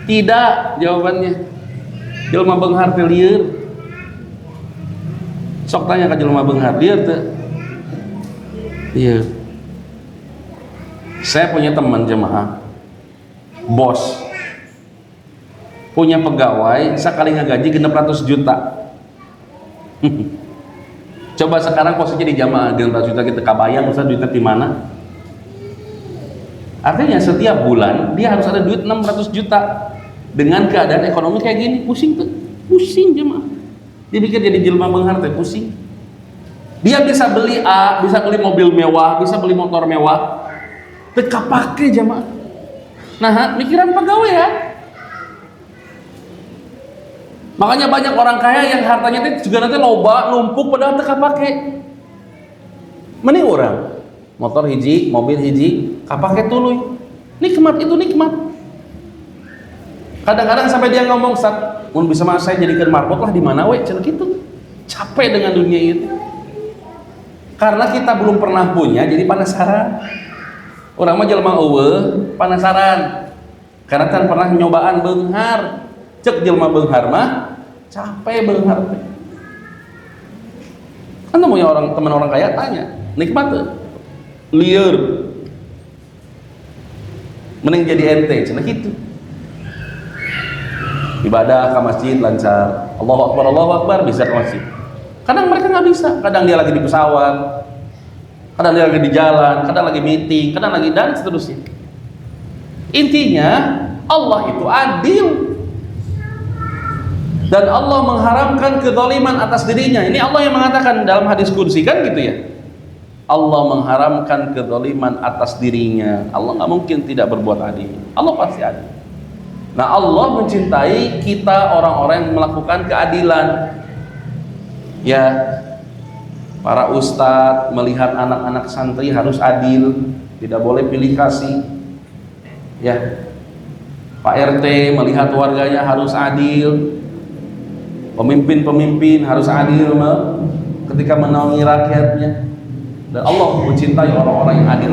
A: Tidak, jawabannya. Jelema beunghar teh lieur. Sok tanya ka jelema beunghar lieur teh. Iya. Saya punya teman jemaah, bos, punya pegawai, sekali ngegaji 600 juta. Coba sekarang posisinya di jamaah 600 juta, kita kabayang Ustaz duitnya di mana? Artinya setiap bulan dia harus ada duit 600 juta. Dengan keadaan ekonomi kayak gini, pusing tuh, pusing jemaah. Dia pikir jadi jelema beunghar teh pusing. Dia bisa beli A, bisa beli mobil mewah, bisa beli motor mewah, teka pakai jamaah. Nah, mikiran pegawai ya. Makanya banyak orang kaya yang hartanya itu juga nanti loba, numpuk padahal teka pakai. Mending orang motor hiji, mobil hiji, kapake tuluy. Nikmat itu nikmat. Kadang-kadang sampai dia ngomong, "Ustaz, mun bisa mah saya jadikan marbot lah di mana we?" Cenah kitu. Capek dengan dunia itu. Karena kita belum pernah punya, jadi penasaran. Orang mah jelema eueuh, penasaran. Karena kan pernah nyobaan beunghar. Cek jelema beunghar mah capek beunghar teh. Kan punya orang teman orang kaya tanya, nikmat tuh? Lieur. Mending jadi ente, cenah gitu. Ibadah ke masjid lancar. Allahu Akbar, bisa ke masjid. Kadang mereka nggak bisa, kadang dia lagi di pesawat, kadang dia lagi di jalan, kadang lagi meeting, kadang lagi dan seterusnya. Intinya Allah itu adil, dan Allah mengharamkan kezaliman atas dirinya. Ini Allah yang mengatakan dalam hadis qudsi, kan gitu ya. Allah mengharamkan kezaliman atas dirinya. Allah nggak mungkin tidak berbuat adil. Allah pasti adil. Nah, Allah mencintai kita orang-orang yang melakukan keadilan. Ya, para ustadz melihat anak-anak santri harus adil, tidak boleh pilih kasih. Ya, Pak RT melihat warganya harus adil. Pemimpin-pemimpin harus adil ketika menaungi rakyatnya. Dan Allah mencintai orang-orang yang adil.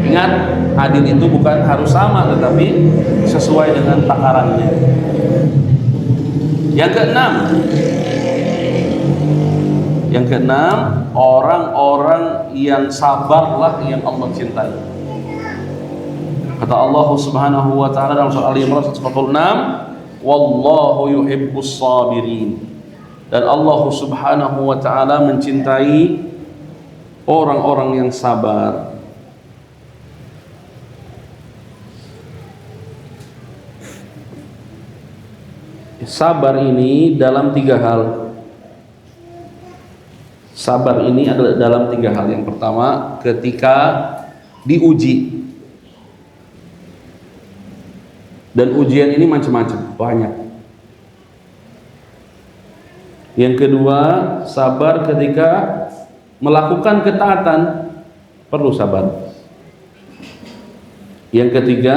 A: Ingat, adil itu bukan harus sama, tetapi sesuai dengan takarannya. Yang keenam, orang-orang yang sabarlah yang Allah cintai. Kata Allah Subhanahu wa taala dalam surah Al-Imran 146, wallahu yuhibbus sabirin. Dan Allah Subhanahu wa taala mencintai orang-orang yang sabar. Sabar ini dalam 3 hal. Sabar ini adalah dalam 3 hal. Yang pertama, ketika diuji. Dan ujian ini macam-macam, banyak. Yang kedua, sabar ketika melakukan ketaatan, perlu sabar. Yang ketiga,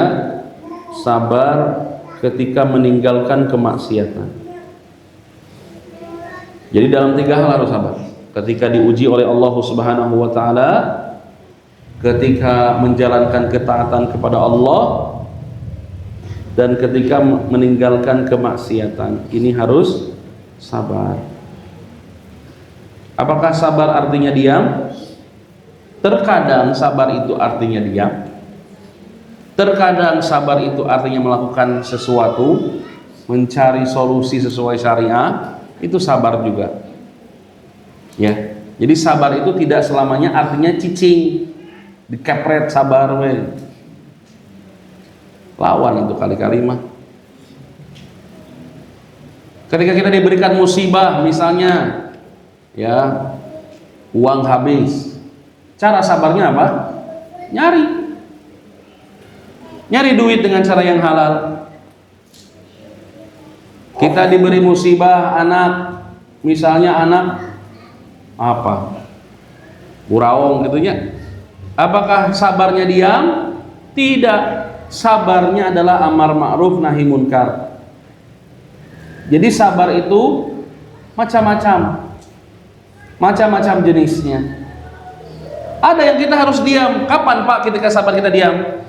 A: sabar ketika meninggalkan kemaksiatan. Jadi dalam 3 hal harus sabar. Ketika diuji oleh Allah Subhanahu wa taala, ketika menjalankan ketaatan kepada Allah, dan ketika meninggalkan kemaksiatan. Ini harus sabar. Apakah sabar artinya diam? Terkadang sabar itu artinya diam. Terkadang sabar itu artinya melakukan sesuatu, mencari solusi sesuai syariah, itu sabar juga. Ya. Jadi sabar itu tidak selamanya artinya cicing, dikepret sabar we. Lawan itu kali-kali mah. Ketika kita diberikan musibah, misalnya ya, uang habis, cara sabarnya apa? Nyari duit dengan cara yang halal. Kita diberi musibah anak, misalnya anak apa? Buraong gitunya. Apakah sabarnya diam? Tidak. Sabarnya adalah amar ma'ruf nahi munkar. Jadi sabar itu macam-macam jenisnya. Ada yang kita harus diam. Kapan Pak ketika sabar kita diam?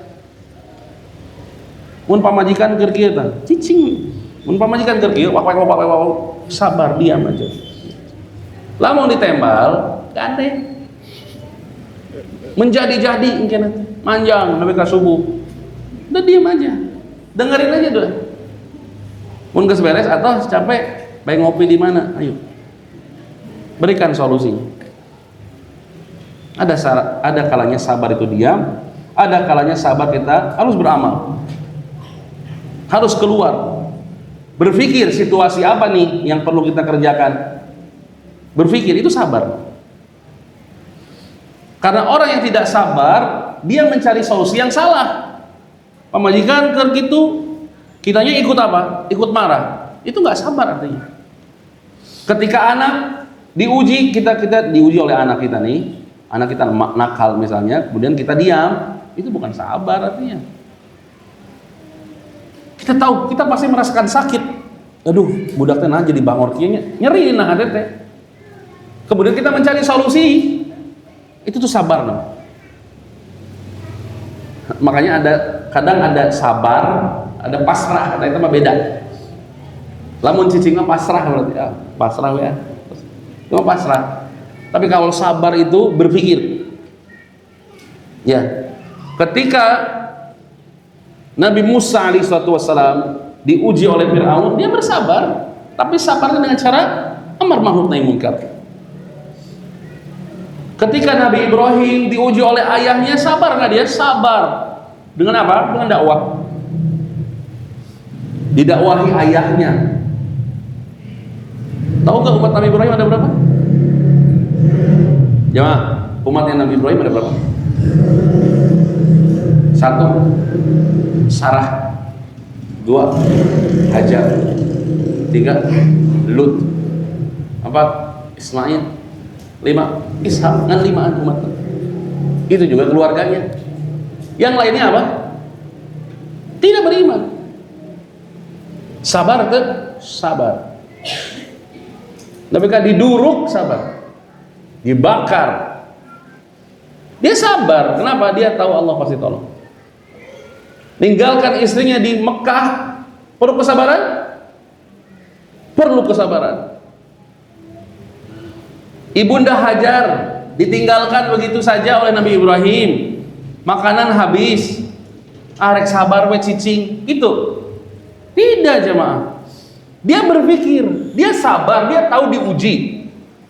A: Mun pamajikan keur kieu tah, cicing. Mun pamajikan keur kieu, sabar diam aja. Lamun ditembal, gandeng. Menjadi-jadi engke manjang sampai ka subuh. Udah diam aja, dengerin aja dulu. Mun geus beres atau capek, baik ngopi di mana? Ayo, berikan solusi. Ada kalanya sabar itu diam, ada kalanya sabar kita harus beramal, harus keluar, berpikir situasi apa nih yang perlu kita kerjakan. Berpikir itu sabar. Karena orang yang tidak sabar, dia mencari solusi yang salah. Pemajikan keur gitu, kitanya ikut apa? Ikut marah. Itu nggak sabar artinya. Ketika anak diuji, kita diuji oleh anak kita nih, anak kita nakal misalnya, kemudian kita diam, itu bukan sabar artinya. Kita tahu, kita pasti merasakan sakit. Aduh, budak teh nah jadi bangor kieu nya, nyeri nah hade teh. Kemudian kita mencari solusi. Itu tuh sabar nah. Makanya kadang ada sabar, ada pasrah, itu mah beda. Lamun cicing mah pasrah berarti ya, pasrah ya. Itu mah pasrah. Tapi kalau sabar itu berpikir. Ya. Ketika Nabi Musa alaihissalam diuji oleh Fir'aun, dia bersabar, tapi sabarnya dengan cara amar ma'ruf nahi munkar. Ketika Nabi Ibrahim diuji oleh ayahnya, sabar nggak dia? Sabar. Dengan apa? Dengan dakwah. Didakwahi ayahnya. Tahu nggak umat Nabi Ibrahim ada berapa? Jemaah, umatnya Nabi Ibrahim ada berapa? 1 Sarah, 2 Hajar, 3 Lut, 4 Ismail, 5 Ishak. Kan 5 umat. Itu juga keluarganya. Yang lainnya apa? Tidak beriman. Sabar ke? Sabar. Mereka diduruk, sabar. Dibakar. Dia sabar. Kenapa? Dia tahu Allah pasti tolong. Ninggalkan istrinya di Mekah, perlu kesabaran? Perlu kesabaran. Ibunda Hajar ditinggalkan begitu saja oleh Nabi Ibrahim. Makanan habis. Arek sabar we cicing. Gitu. Tidak, jemaah. Dia berpikir, dia sabar, dia tahu diuji.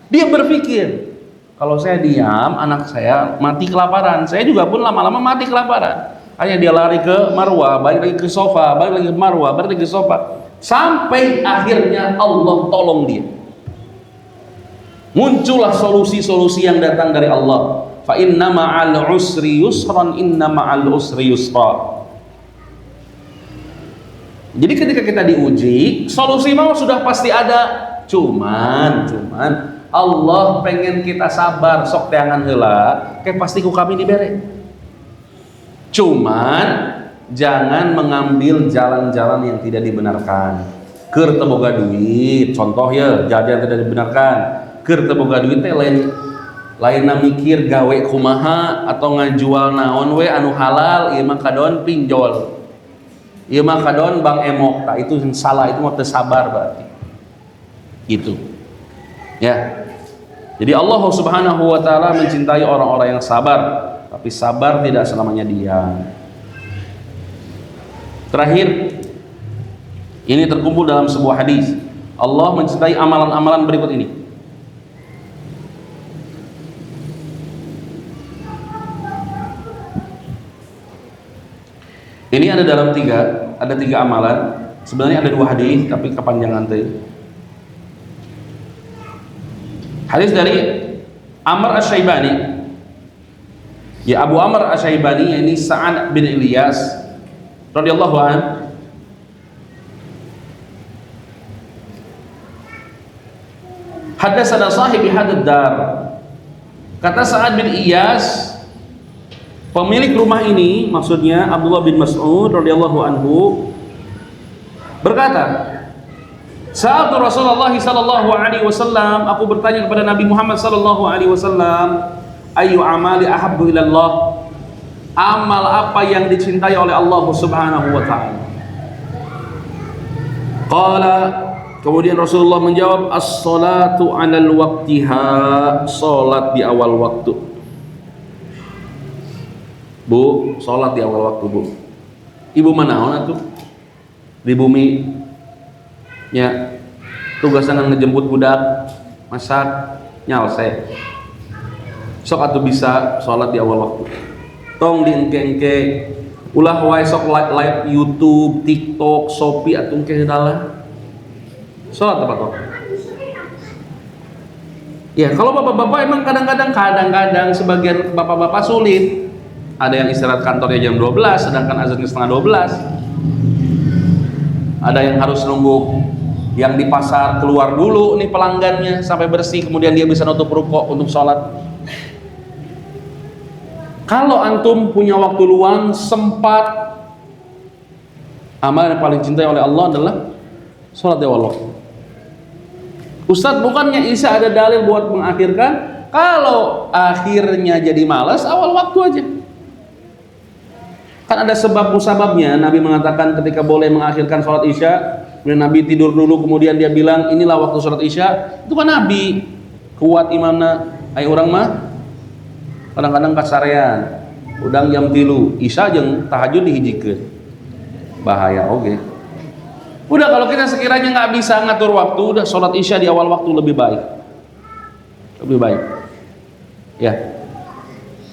A: Dia berpikir, kalau saya diam, anak saya mati kelaparan. Saya juga pun lama-lama mati kelaparan. Hanya dia lari ke Marwah, balik lagi ke sofa, balik lagi ke Marwah, balik lagi ke sofa. Sampai akhirnya Allah tolong dia. Muncullah solusi-solusi yang datang dari Allah. Fa inna ma'al usri yusran, inna ma'al usri yusra. Jadi ketika kita diuji, solusi mau sudah pasti ada. Cuman Allah pengen kita sabar, sok teangan heula, kayak pasti ku kami dibere. Cuman jangan mengambil jalan-jalan yang tidak dibenarkan. Keur teu boga duit, contoh ya, jajan tidak dibenarkan. Keur teu boga duit teh lainna mikir gawe kumaha atau ngajual naon we anu halal, ieu mah kadon pinjol. Ieu mah kadon bang emok, tak itu salah, itu mah teu sabar berarti. Gitu. Ya. Jadi Allah Subhanahu wa taala mencintai orang-orang yang sabar, tapi sabar tidak selamanya diam. Terakhir, ini terkumpul dalam sebuah hadis. Allah mencintai amalan-amalan berikut ini. Ini ada dalam ada tiga amalan. Sebenarnya ada 2 hadis, tapi kepanjangan teh. Hadis dari Amr Asy-Syaibani. Ya, Abu Amr Asy-Syaibani, ini Sa'ad bin Ilyas radhiyallahu an. Hadatsana sahibi hadad dar. Kata Sa'ad bin Iyas, pemilik rumah ini, maksudnya Abdullah bin Mas'ud radhiyallahu anhu, berkata, Sa'atu Rasulullah sallallahu alaihi wasallam, aku bertanya kepada Nabi Muhammad sallallahu alaihi wasallam, ayu amali ahabbu ilallah, amal apa yang dicintai oleh Allah Subhanahu wa taala? Qala, kemudian Rasulullah menjawab, as-salatu 'alal waqtiha, salat di awal waktu. Bu, salat di awal waktu, Bu. Ibu manaon atuh? Di bumi nya tugasna ngejemput budak, masak, nyalse. Sok atuh bisa salat di awal waktu. Tong diengke-engke ulah wae sok live YouTube, TikTok, Shopee atuh engke heula. Salat apa kok? Ya, kalau bapak-bapak emang kadang-kadang sebagian bapak-bapak sulit. Ada yang istirahat kantornya jam 12, sedangkan azannya setengah 12. Ada yang harus nunggu yang di pasar keluar dulu nih pelanggannya sampai bersih, kemudian dia bisa nutup ruko untuk sholat. Kalau antum punya waktu luang, sempat, amalan yang paling cintai oleh Allah adalah sholat di awal waktu. Ustadz, bukannya Isya ada dalil buat mengakhirkan? Kalau akhirnya jadi malas, awal waktu aja. Kan ada sebab musababnya. Nabi mengatakan ketika boleh mengakhirkan sholat Isya, kemudian Nabi tidur dulu, kemudian dia bilang inilah waktu sholat Isya. Itu kan Nabi kuat imamna. Ayo orang mah kadang-kadang kasarean udang jam 3 Isya jeung tahajud dihijikeun, bahaya oke. Udah, kalau kita sekiranya nggak bisa ngatur waktu, udah sholat Isya di awal waktu lebih baik. Ya.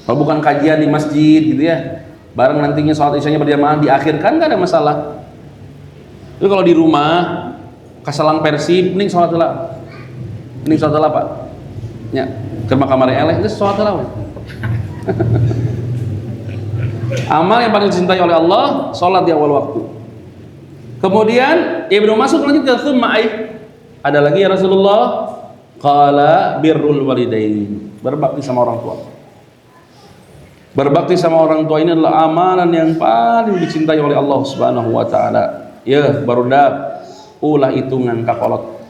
A: Kalau bukan kajian di masjid gitu ya, bareng nantinya sholat isyanya berjamaah diakhirkan, nggak ada masalah. Tapi kalau di rumah kasalang Persib, mending sholat lah. Mending sholat lah Pak. Ya, ke kamar eleh itu sholat lah. Amal yang paling dicintai oleh Allah, sholat di awal waktu. Kemudian Ibnu Mas'ud lanjutkan, tsumma ada lagi ya Rasulullah, qala birrul walidain, berbakti sama orang tua. Berbakti sama orang tua ini adalah amalan yang paling dicintai oleh Allah Subhanahu wa taala. Ya, barudak ulah hitungan kakolot.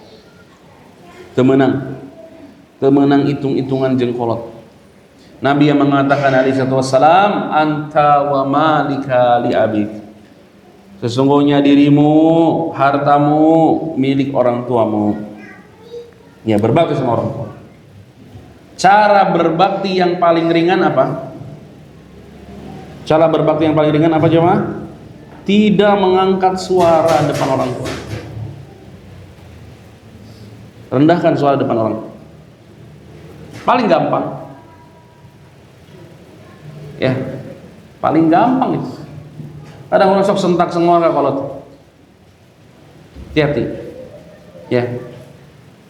A: Temenang hitung-hitungan jengkolot. Nabi yang mengatakan alaihi wassalam, anta wa malika li abik. Sesungguhnya dirimu, hartamu milik orang tuamu. Ya, berbakti sama orang tua. Cara berbakti yang paling ringan apa? Cara berbakti yang paling ringan apa jemaah? Tidak mengangkat suara depan orang tua. Rendahkan suara depan orang tua. Paling gampang. Ya, paling gampang itu. Kadang orang sok sentak semua kalau hati-hati. Ya.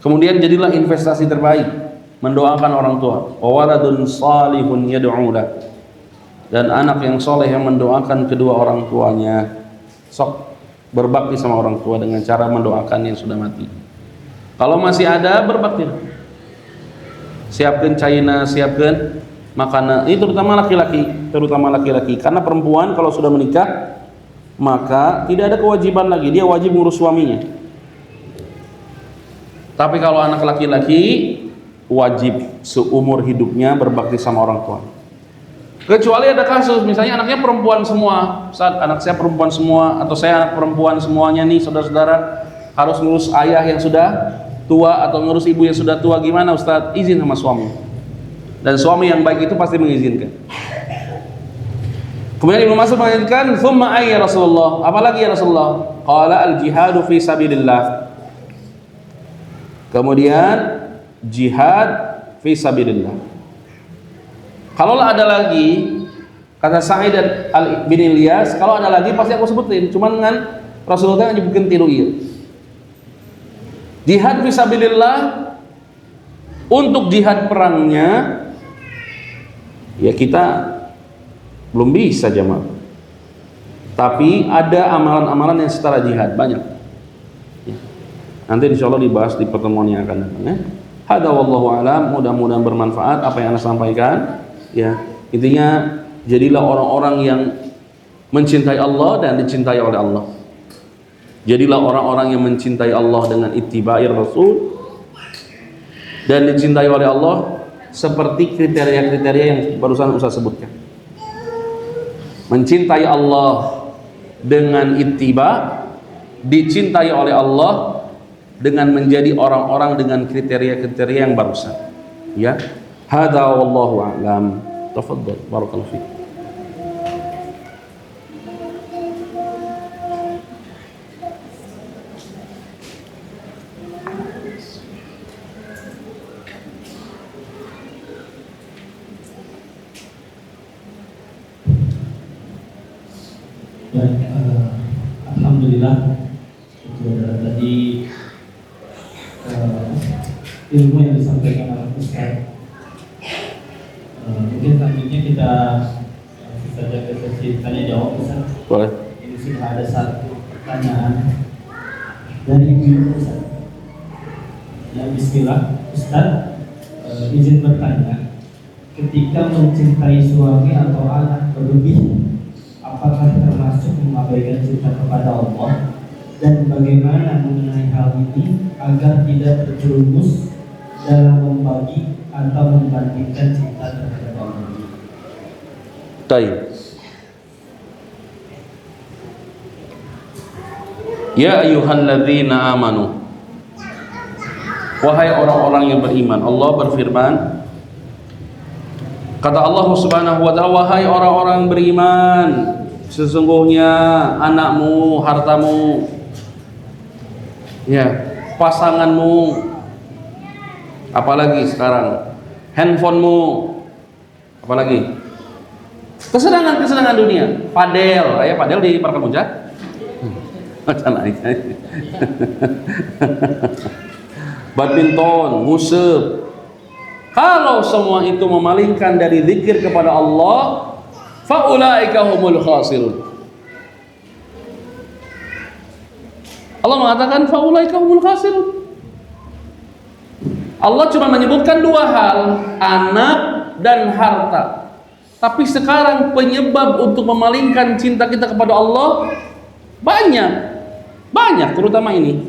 A: Kemudian jadilah investasi terbaik mendoakan orang tua. Wa waladun salihun yad'u lah. Dan anak yang soleh yang mendoakan kedua orang tuanya. Sok berbakti sama orang tua dengan cara mendoakan yang sudah mati. Kalau masih ada, berbakti. Siapkan caina, siapkan makanan. Ini terutama laki-laki. Karena perempuan kalau sudah menikah, maka tidak ada kewajiban lagi, dia wajib ngurus suaminya. Tapi kalau anak laki-laki, wajib seumur hidupnya berbakti sama orang tua. Kecuali ada kasus, misalnya anaknya perempuan semua, Ustaz, anak saya perempuan semua, atau saya anak perempuan semuanya nih, saudara-saudara, harus ngurus ayah yang sudah tua atau ngurus ibu yang sudah tua, gimana Ustaz? Izin sama suami. Dan suami yang baik itu pasti mengizinkan. Kemudian Ibnu Mas'ud mengatakan, "Tsumma ayya Rasulullah?" Apalagi ya Rasulullah? Qala al-jihadu fi sabilillah. Kemudian jihad fi sabilillah. Kalau ada lagi, kata Sa'id bin Ilyas, kalau ada lagi pasti aku sebutin. Cuman dengan Rasulullah yang nyebutkan tilu ieu. Jihad fi sabilillah, untuk jihad perangnya ya kita belum bisa jamaah. Tapi ada amalan-amalan yang setara jihad, banyak. Ya. Nanti insyaallah dibahas di pertemuan yang akan datang ya. Hada wallahu alam, mudah-mudahan bermanfaat apa yang Anda sampaikan. Ya, intinya jadilah orang-orang yang mencintai Allah dan dicintai oleh Allah. Jadilah orang-orang yang mencintai Allah dengan ittiba'i Rasul dan dicintai oleh Allah seperti kriteria-kriteria yang barusan Ustaz sebutkan. Mencintai Allah dengan ittiba, dicintai oleh Allah dengan menjadi orang-orang dengan kriteria-kriteria yang barusan. Ya, hada wallahu a'lam. Tafadhal, barakallahu fiik.
B: Alhamdulillah, tadi ilmu yang disampaikan oleh Ustaz. Mungkin selanjutnya kita saja ke sesi tanya jawab Ustaz.
A: Boleh.
B: Ini sudah ada satu pertanyaan dari Ibu Ustaz. Ya, bismillah Ustaz, izin bertanya, ketika mencintai suami atau anak berlebih, apakah termasuk mengabaikan cinta kepada Allah, dan bagaimana mengenai hal ini agar tidak terjerumus dalam membagi atau membandingkan cinta terhadap Allah?
A: Baik. Ya ayyuhalladzina amanu, wahai orang-orang yang beriman, Allah berfirman, kata Allah Subhanahu wa taala, wahai orang-orang beriman, sesungguhnya anakmu, hartamu, ya, pasanganmu, apalagi sekarang handphonemu, Apalagi kesenangan dunia, padel, padel di Park Muncak. Macam aja. Badminton, musik. Kalau semua itu memalingkan dari zikir kepada Allah, faulaika humul khasirun. Allah mengatakan faulaika humul khasirun. Allah cuma menyebutkan dua hal, anak dan harta. Tapi sekarang penyebab untuk memalingkan cinta kita kepada Allah banyak, terutama ini.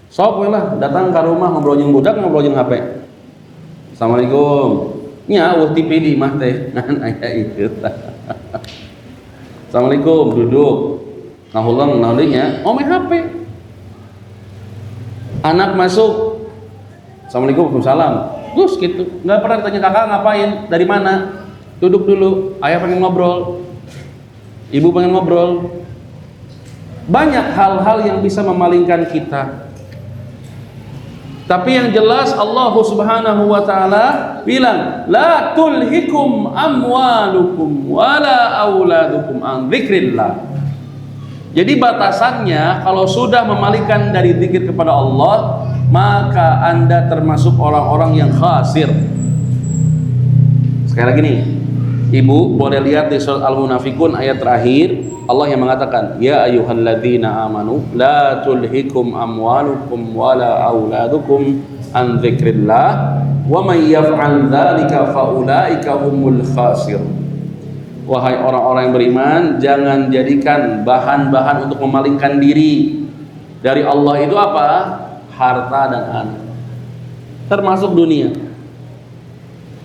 A: Sok lah datang ke rumah ngobrol jeung budak, ngobrol jeung HP. Assalamualaikum. Nya eueuh TV di mah teh ngan aya ieu. Assalamualaikum, duduk. Ngahulang naon deui nya? Oh main HP. Anak masuk. Assalamualaikum, waalaikumsalam. Terus gitu. Enggak pernah tanya kakak ngapain, dari mana? Duduk dulu. Ayah pengen ngobrol. Ibu pengen ngobrol. Banyak hal-hal yang bisa memalingkan kita. Tapi yang jelas Allah Subhanahu wa taala bilang, la tulhikum amwalukum wala auladukum an dzikrillah. Jadi batasannya kalau sudah memalingkan dari zikir kepada Allah, maka Anda termasuk orang-orang yang khasir. Sekali lagi nih, Ibu boleh lihat di surat Al-Munafikun ayat terakhir, Allah yang mengatakan, ya ayyuhalladzina amanu la tulhikum amwalukum wala auladukum an dzikrillah wa may yaf'al dzalika faulaika humul khasirun. Wahai orang-orang yang beriman, jangan jadikan bahan-bahan untuk memalingkan diri dari Allah itu apa? Harta dan anak, termasuk dunia,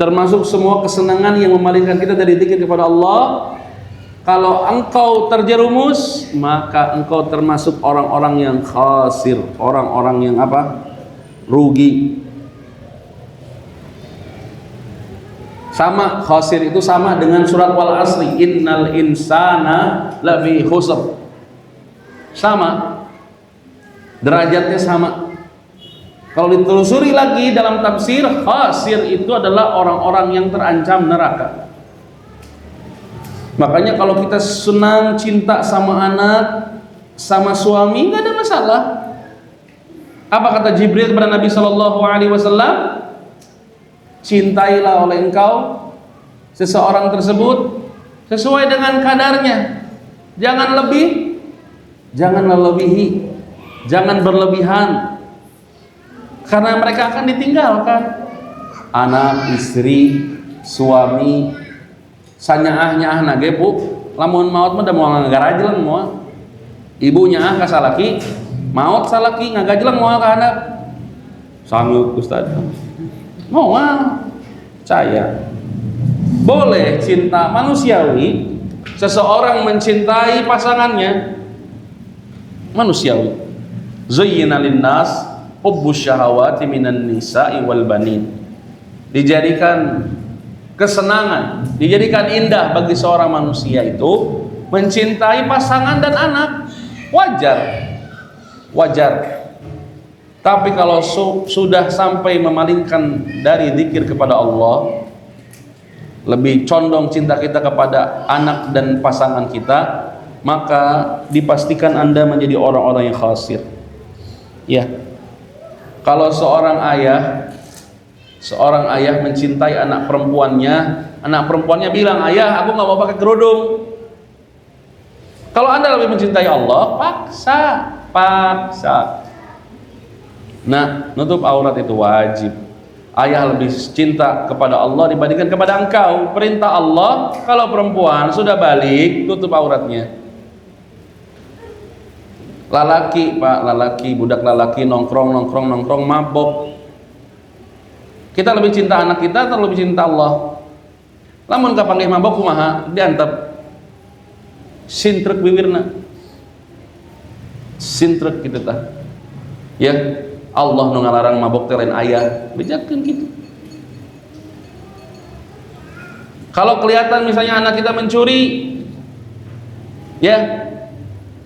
A: termasuk semua kesenangan yang memalingkan kita dari zikir kepada Allah. Kalau engkau terjerumus, maka engkau termasuk orang-orang yang khasir, orang-orang yang apa? Rugi. Sama, khasir itu sama dengan surat Wal Asri, innal insana lafi khusr. Sama, derajatnya sama. Kalau ditelusuri lagi dalam tafsir, khasir itu adalah orang-orang yang terancam neraka. Makanya kalau kita senang cinta sama anak, sama suami, nggak ada masalah. Apa kata Jibril kepada Nabi Shallallahu Alaihi Wasallam? Cintailah oleh engkau seseorang tersebut sesuai dengan kadarnya. Jangan lebih, jangan melebihi, jangan berlebihan. Karena mereka akan ditinggalkan. Anak, istri, suami, sanyaah-nyaah nage bu, lamun maut mah da moal ngagarajelang moal. Ibu nyaah ka salaki, maut salaki ngagajelang moal ka anak. Sanggup Ustaz. Moal percaya. Boleh cinta manusiawi, seseorang mencintai pasangannya manusiawi. Zayyana linnas hubbus syahawati minan nisa'i wal banin. Dijadikan kesenangan, dijadikan indah bagi seorang manusia itu mencintai pasangan dan anak. Wajar. Tapi kalau sudah sampai memalingkan dari zikir kepada Allah, lebih condong cinta kita kepada anak dan pasangan kita, maka dipastikan Anda menjadi orang-orang yang khasir. Ya. Kalau seorang ayah mencintai anak perempuannya bilang, ayah aku nggak mau pakai kerudung. Kalau Anda lebih mencintai Allah, paksa. Nah, nutup aurat itu wajib. Ayah lebih cinta kepada Allah dibandingkan kepada engkau. Perintah Allah, kalau perempuan sudah balik, tutup auratnya. Budak lalaki nongkrong mabok. Kita lebih cinta anak kita atau lebih cinta Allah? Lamun kapanggih mabok kumaha diantep sintrek bibirna. Sintrek kitu tah. Ya, Allah nu ngalarang mabok teh lain ayah. Bejakeun kitu. Kalau kelihatan misalnya anak kita mencuri, ya,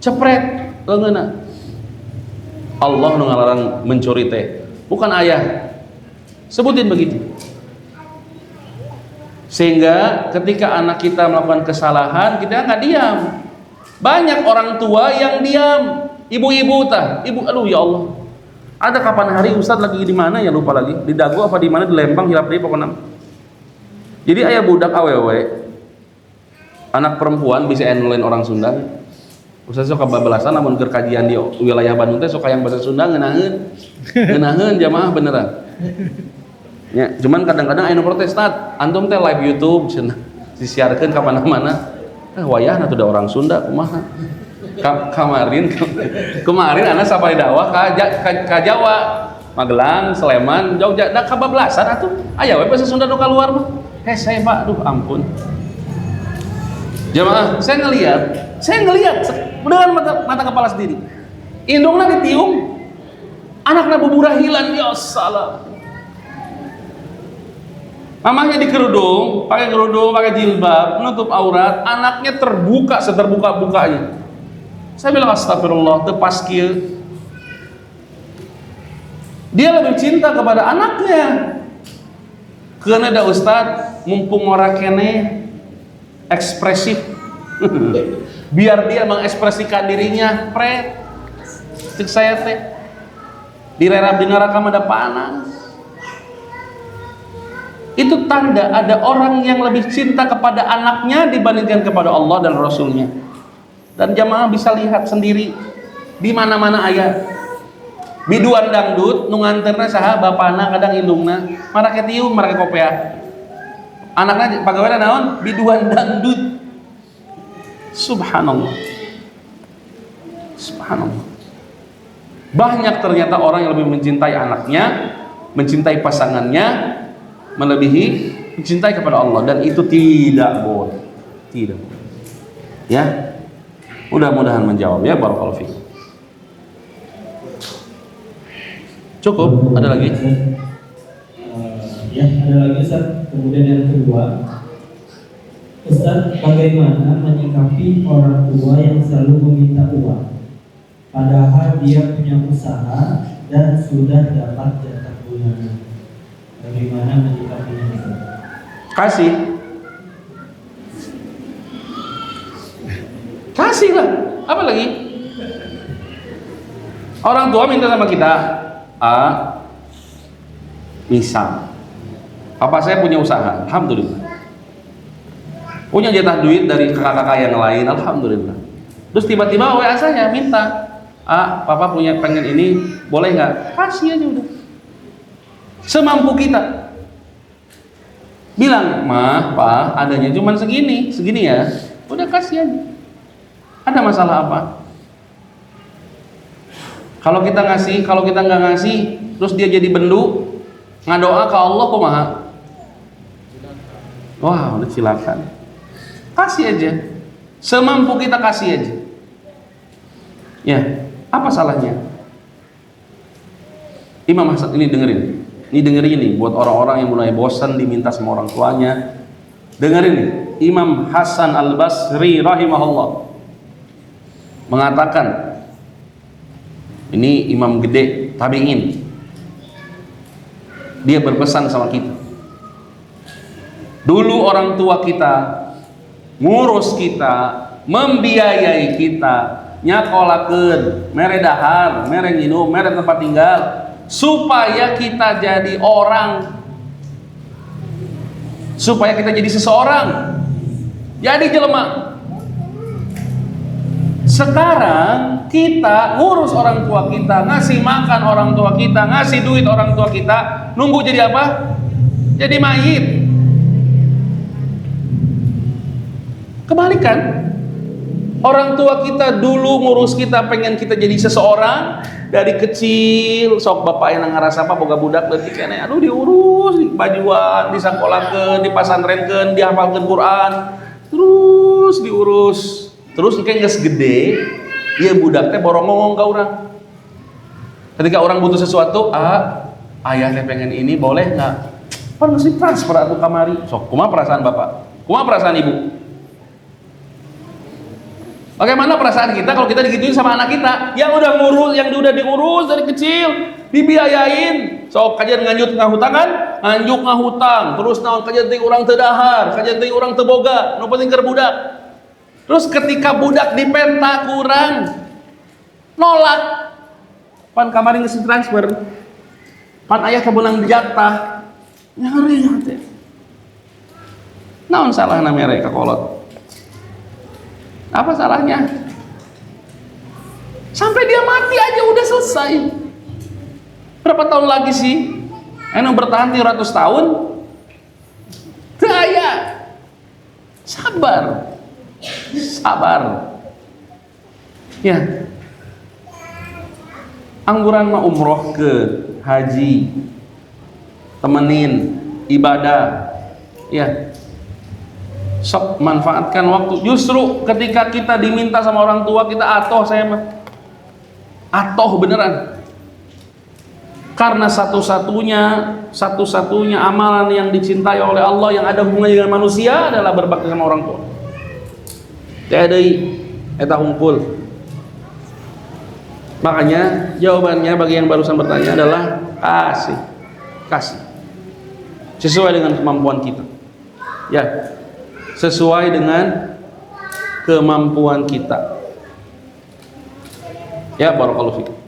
A: cepret leungeunna. Allah nu ngalarang mencuri teh, bukan ayah. Sebutin begitu. Sehingga ketika anak kita melakukan kesalahan, kita nggak diam. Banyak orang tua yang diam. Ibu-ibu aduh ya Allah. Ada kapan hari Ustadz lagi di mana ya, lupa lagi. Di Dago apa di mana, di Lembang, hilap deh pokoknya. Jadi ayah budak awewe, anak perempuan bisa nulain orang Sunda. Ustadz sok babelasan namun keur kajian di wilayah Bandung teh sok yang bahasa Sunda ngeunaheun jamaah beneran. Ya, cuman kadang-kadang anu protes, antum teh live YouTube cenah disiarkeun ka mana-mana. Wayahna tuh da orang Sunda kumaha. Kemarin anak sapari dakwah ka Jawa, Magelang, Sleman, Jogja, da kabablasan atuh. Aya we bahasa Sunda nu kaluar mah. Saya Pak, aduh ampun. Jamaah, saya ngelihat dengan mata kepala sendiri. Indungna ditium, anaknya buburahilan, ya salah. Mamahnya dikerudung, pakai jilbab, menutup aurat, anaknya terbuka seterbuka-bukanya. Saya bilang astagfirullah, tepas kieu. Dia lebih cinta kepada anaknya. Karena ada Ustadz, mumpung orang kene ekspresif, biar dia mengekspresikan dirinya, cek saya teh direrap di neraka ada panas. Itu tanda ada orang yang lebih cinta kepada anaknya dibandingkan kepada Allah dan Rasulnya. Dan jamaah bisa lihat sendiri di mana-mana ayat. Biduan dangdut nu nganterna saha bapana kadang indungna, marake tiung, marake kopea. Anaknya pagaweana naon? Biduan dangdut. Subhanallah. Banyak ternyata orang yang lebih mencintai anaknya, mencintai pasangannya, melebihi mencintai kepada Allah, dan itu tidak boleh. Ya, mudah-mudahan menjawab ya, barakallahu fiik. Cukup, ada lagi?
B: Ya, ada lagi Ustaz. Kemudian yang kedua, Ustaz, bagaimana menyikapi orang tua yang selalu meminta uang padahal dia punya usaha dan sudah dapat jatah bulanan? Bagaimana menyikapinya itu?
A: Kasih lah, apa lagi? Orang tua minta sama kita, misal, papa saya punya usaha, alhamdulillah, punya jatah duit dari kakak-kakak yang lain, alhamdulillah. Terus tiba-tiba WA saya minta, papa punya pengen ini, boleh nggak? Kasih aja udah. Semampu kita. Bilang, mah, pak, adanya cuma segini ya. Udah kasih aja. Ada masalah apa? Kalau kita ngasih, kalau kita nggak ngasih, terus dia jadi bendu, ngadoa ke Allah kumaha? Wah, udah silakan. Kasih aja. Semampu kita kasih aja. Ya, apa salahnya? Imam Hasan ini dengerin. Ini dengerin nih buat orang-orang yang mulai bosan diminta sama orang tuanya. Dengerin nih, Imam Hasan Al-Basri rahimahullah mengatakan, ini imam gede tabi'in, dia berpesan sama kita, dulu orang tua kita ngurus kita, membiayai kita, nyakolakeun, mere dahar, mere nginum, mere tempat tinggal, supaya kita jadi orang, supaya kita jadi seseorang, jadi jelema. Sekarang kita ngurus orang tua kita, ngasih makan orang tua kita, ngasih duit orang tua kita, nunggu jadi apa? Jadi mayit. Kebalikan, orang tua kita dulu ngurus kita, pengen kita jadi seseorang dari kecil. Sok bapak yang ngarasa apa boga budak leutik kene, aduh diurus, dibajuan, disangkolakeun, dipasantrenkeun, dihafalkeun Quran, terus diurus. Terus kayak geus gede, dia budak teh borong ngomong ke orang. Ketika orang butuh sesuatu, ayah teh pengen ini, boleh nggak? Pan geus transfer atuh kamari. Sok, kumaha perasaan bapak? Kumaha perasaan ibu? Bagaimana perasaan kita kalau kita digituin sama anak kita yang udah ngurus, yang udah diurus dari kecil, dibiayain, So kajian nganjuk ngahutangan, nganjuk ngahutang, terus naon kajian teuing urang teu dahar, kajian teuing urang teu boga, nu penting keur budak. Terus ketika budak dipenta ku urang, nolak. Pan kamari geus transfer. Pan aya kebenang jatah. Nyari teh. Naon salahna mere ka kolot? Apa salahnya? Sampai dia mati aja udah selesai. Berapa tahun lagi sih? Eno bertahan 300 tahun? Daya. Sabar. Sabar. Ya. Angguran mah umroh ke haji. Temenin ibadah. Ya. Sok manfaatkan waktu. Justru ketika kita diminta sama orang tua kita atoh saya mah. Atoh beneran. Karena satu-satunya amalan yang dicintai oleh Allah yang ada hubungannya dengan manusia adalah berbakti sama orang tua. Teh deui eta hungkul. Makanya jawabannya bagi yang barusan bertanya adalah kasih. Sesuai dengan kemampuan kita. Ya. Sesuai dengan kemampuan kita. Ya, barakallahu fikum.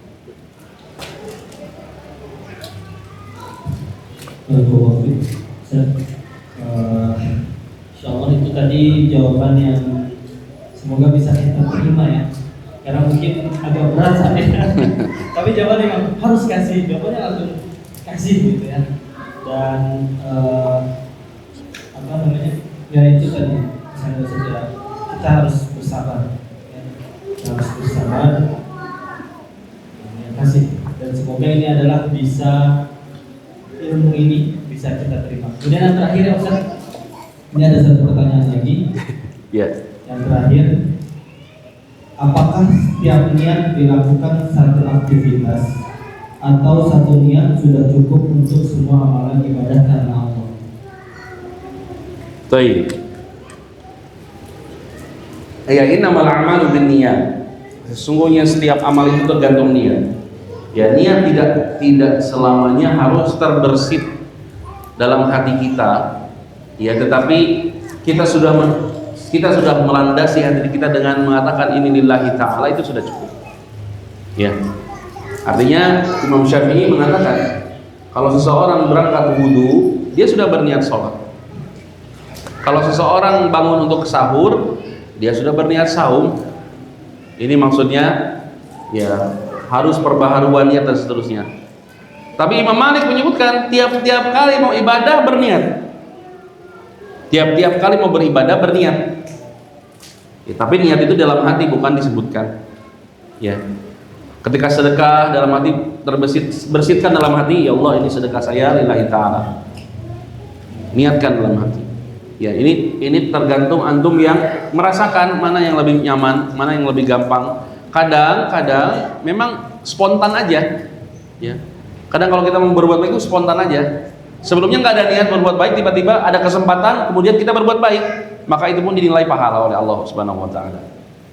B: Insyaallah itu tadi jawaban yang semoga bisa kita terima ya. Karena mungkin agak berat saya. Tapi jawaban yang harus kasih, jawabannya langsung kasih gitu ya. Dan apa namanya? Ya itu tadi saya saja kita harus bersabar. Ya. Kita harus bersabar. Kasih dan semoga ini adalah bisa ilmu ini bisa kita terima. Kemudian yang terakhir ya Ustaz, ini ada satu pertanyaan lagi.
A: Yes.
B: Yang terakhir, apakah setiap niat dilakukan satu aktivitas atau satu niat sudah cukup untuk semua amalan ibadah karena Allah?
A: Baik. Ya innamal a'malu binniyat. Sesungguhnya setiap amal itu tergantung niat. Ya niat tidak selamanya harus terbersit dalam hati kita. Ya tetapi kita sudah melandasi hati kita dengan mengatakan ini lillahi ta'ala, itu sudah cukup. Ya. Artinya Imam Syafi'i mengatakan kalau seseorang berangkat wudu, dia sudah berniat sholat. Kalau seseorang bangun untuk sahur, dia sudah berniat saum. Ini maksudnya ya harus perbaharuan niat dan seterusnya. Tapi Imam Malik menyebutkan tiap-tiap kali mau ibadah berniat. Tiap-tiap kali mau beribadah berniat. Ya, tapi niat itu dalam hati bukan disebutkan. Ya. Ketika sedekah dalam hati bersihkan dalam hati, ya Allah ini sedekah saya lillahi ta'ala. Niatkan dalam hati. Ya, ini tergantung antum yang merasakan mana yang lebih nyaman, mana yang lebih gampang. Kadang-kadang memang spontan aja, ya. Kadang kalau kita mau berbuat baik itu spontan aja. Sebelumnya nggak ada niat berbuat baik, tiba-tiba ada kesempatan, kemudian kita berbuat baik, maka itu pun dinilai pahala oleh Allah Subhanahu Wa Taala.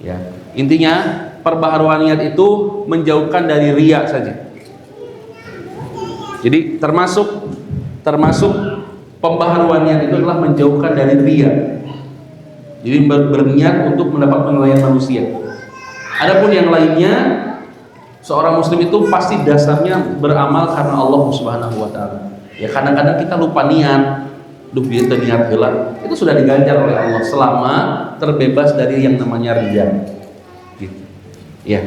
A: Ya, intinya perbaharuan niat itu menjauhkan dari riya saja. Jadi termasuk pembaharuan niat itu adalah menjauhkan dari riya. Jadi berniat untuk mendapat penilaian manusia. Adapun yang lainnya, seorang muslim itu pasti dasarnya beramal karena Allah Subhanahu wa taala. Ya kadang-kadang kita lupa niat, kita niat heula, itu sudah diganjar oleh Allah selama terbebas dari yang namanya riya. Gitu. Ya.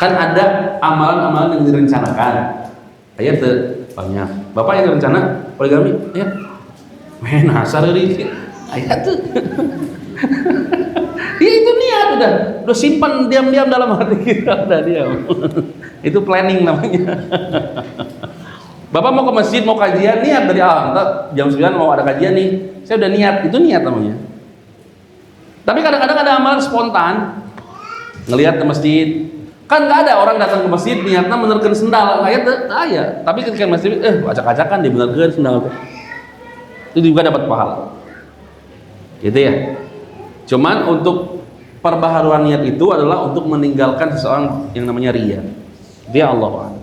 A: Kan ada amalan-amalan yang direncanakan. Aya teu banyak. Bapak yang rencana poligami, ya. Men asar deui. Aya teu. Ya itu niat udah simpan diam-diam dalam hati kita, udah diam. Itu planning namanya. Bapak mau ke masjid, mau kajian, niat dari awal, jam 9 mau ada kajian nih, saya udah niat, itu niat namanya. Tapi kadang-kadang ada amalan spontan, ngelihat ke masjid, kan nggak ada orang datang ke masjid niatnya menerken sendal, kayak tapi ketika masjid, acak-acakan dia benerken sendal, itu juga dapat pahala, gitu ya. Cuman untuk perbaharuan niat itu adalah untuk meninggalkan seseorang yang namanya riya. Dia Allah.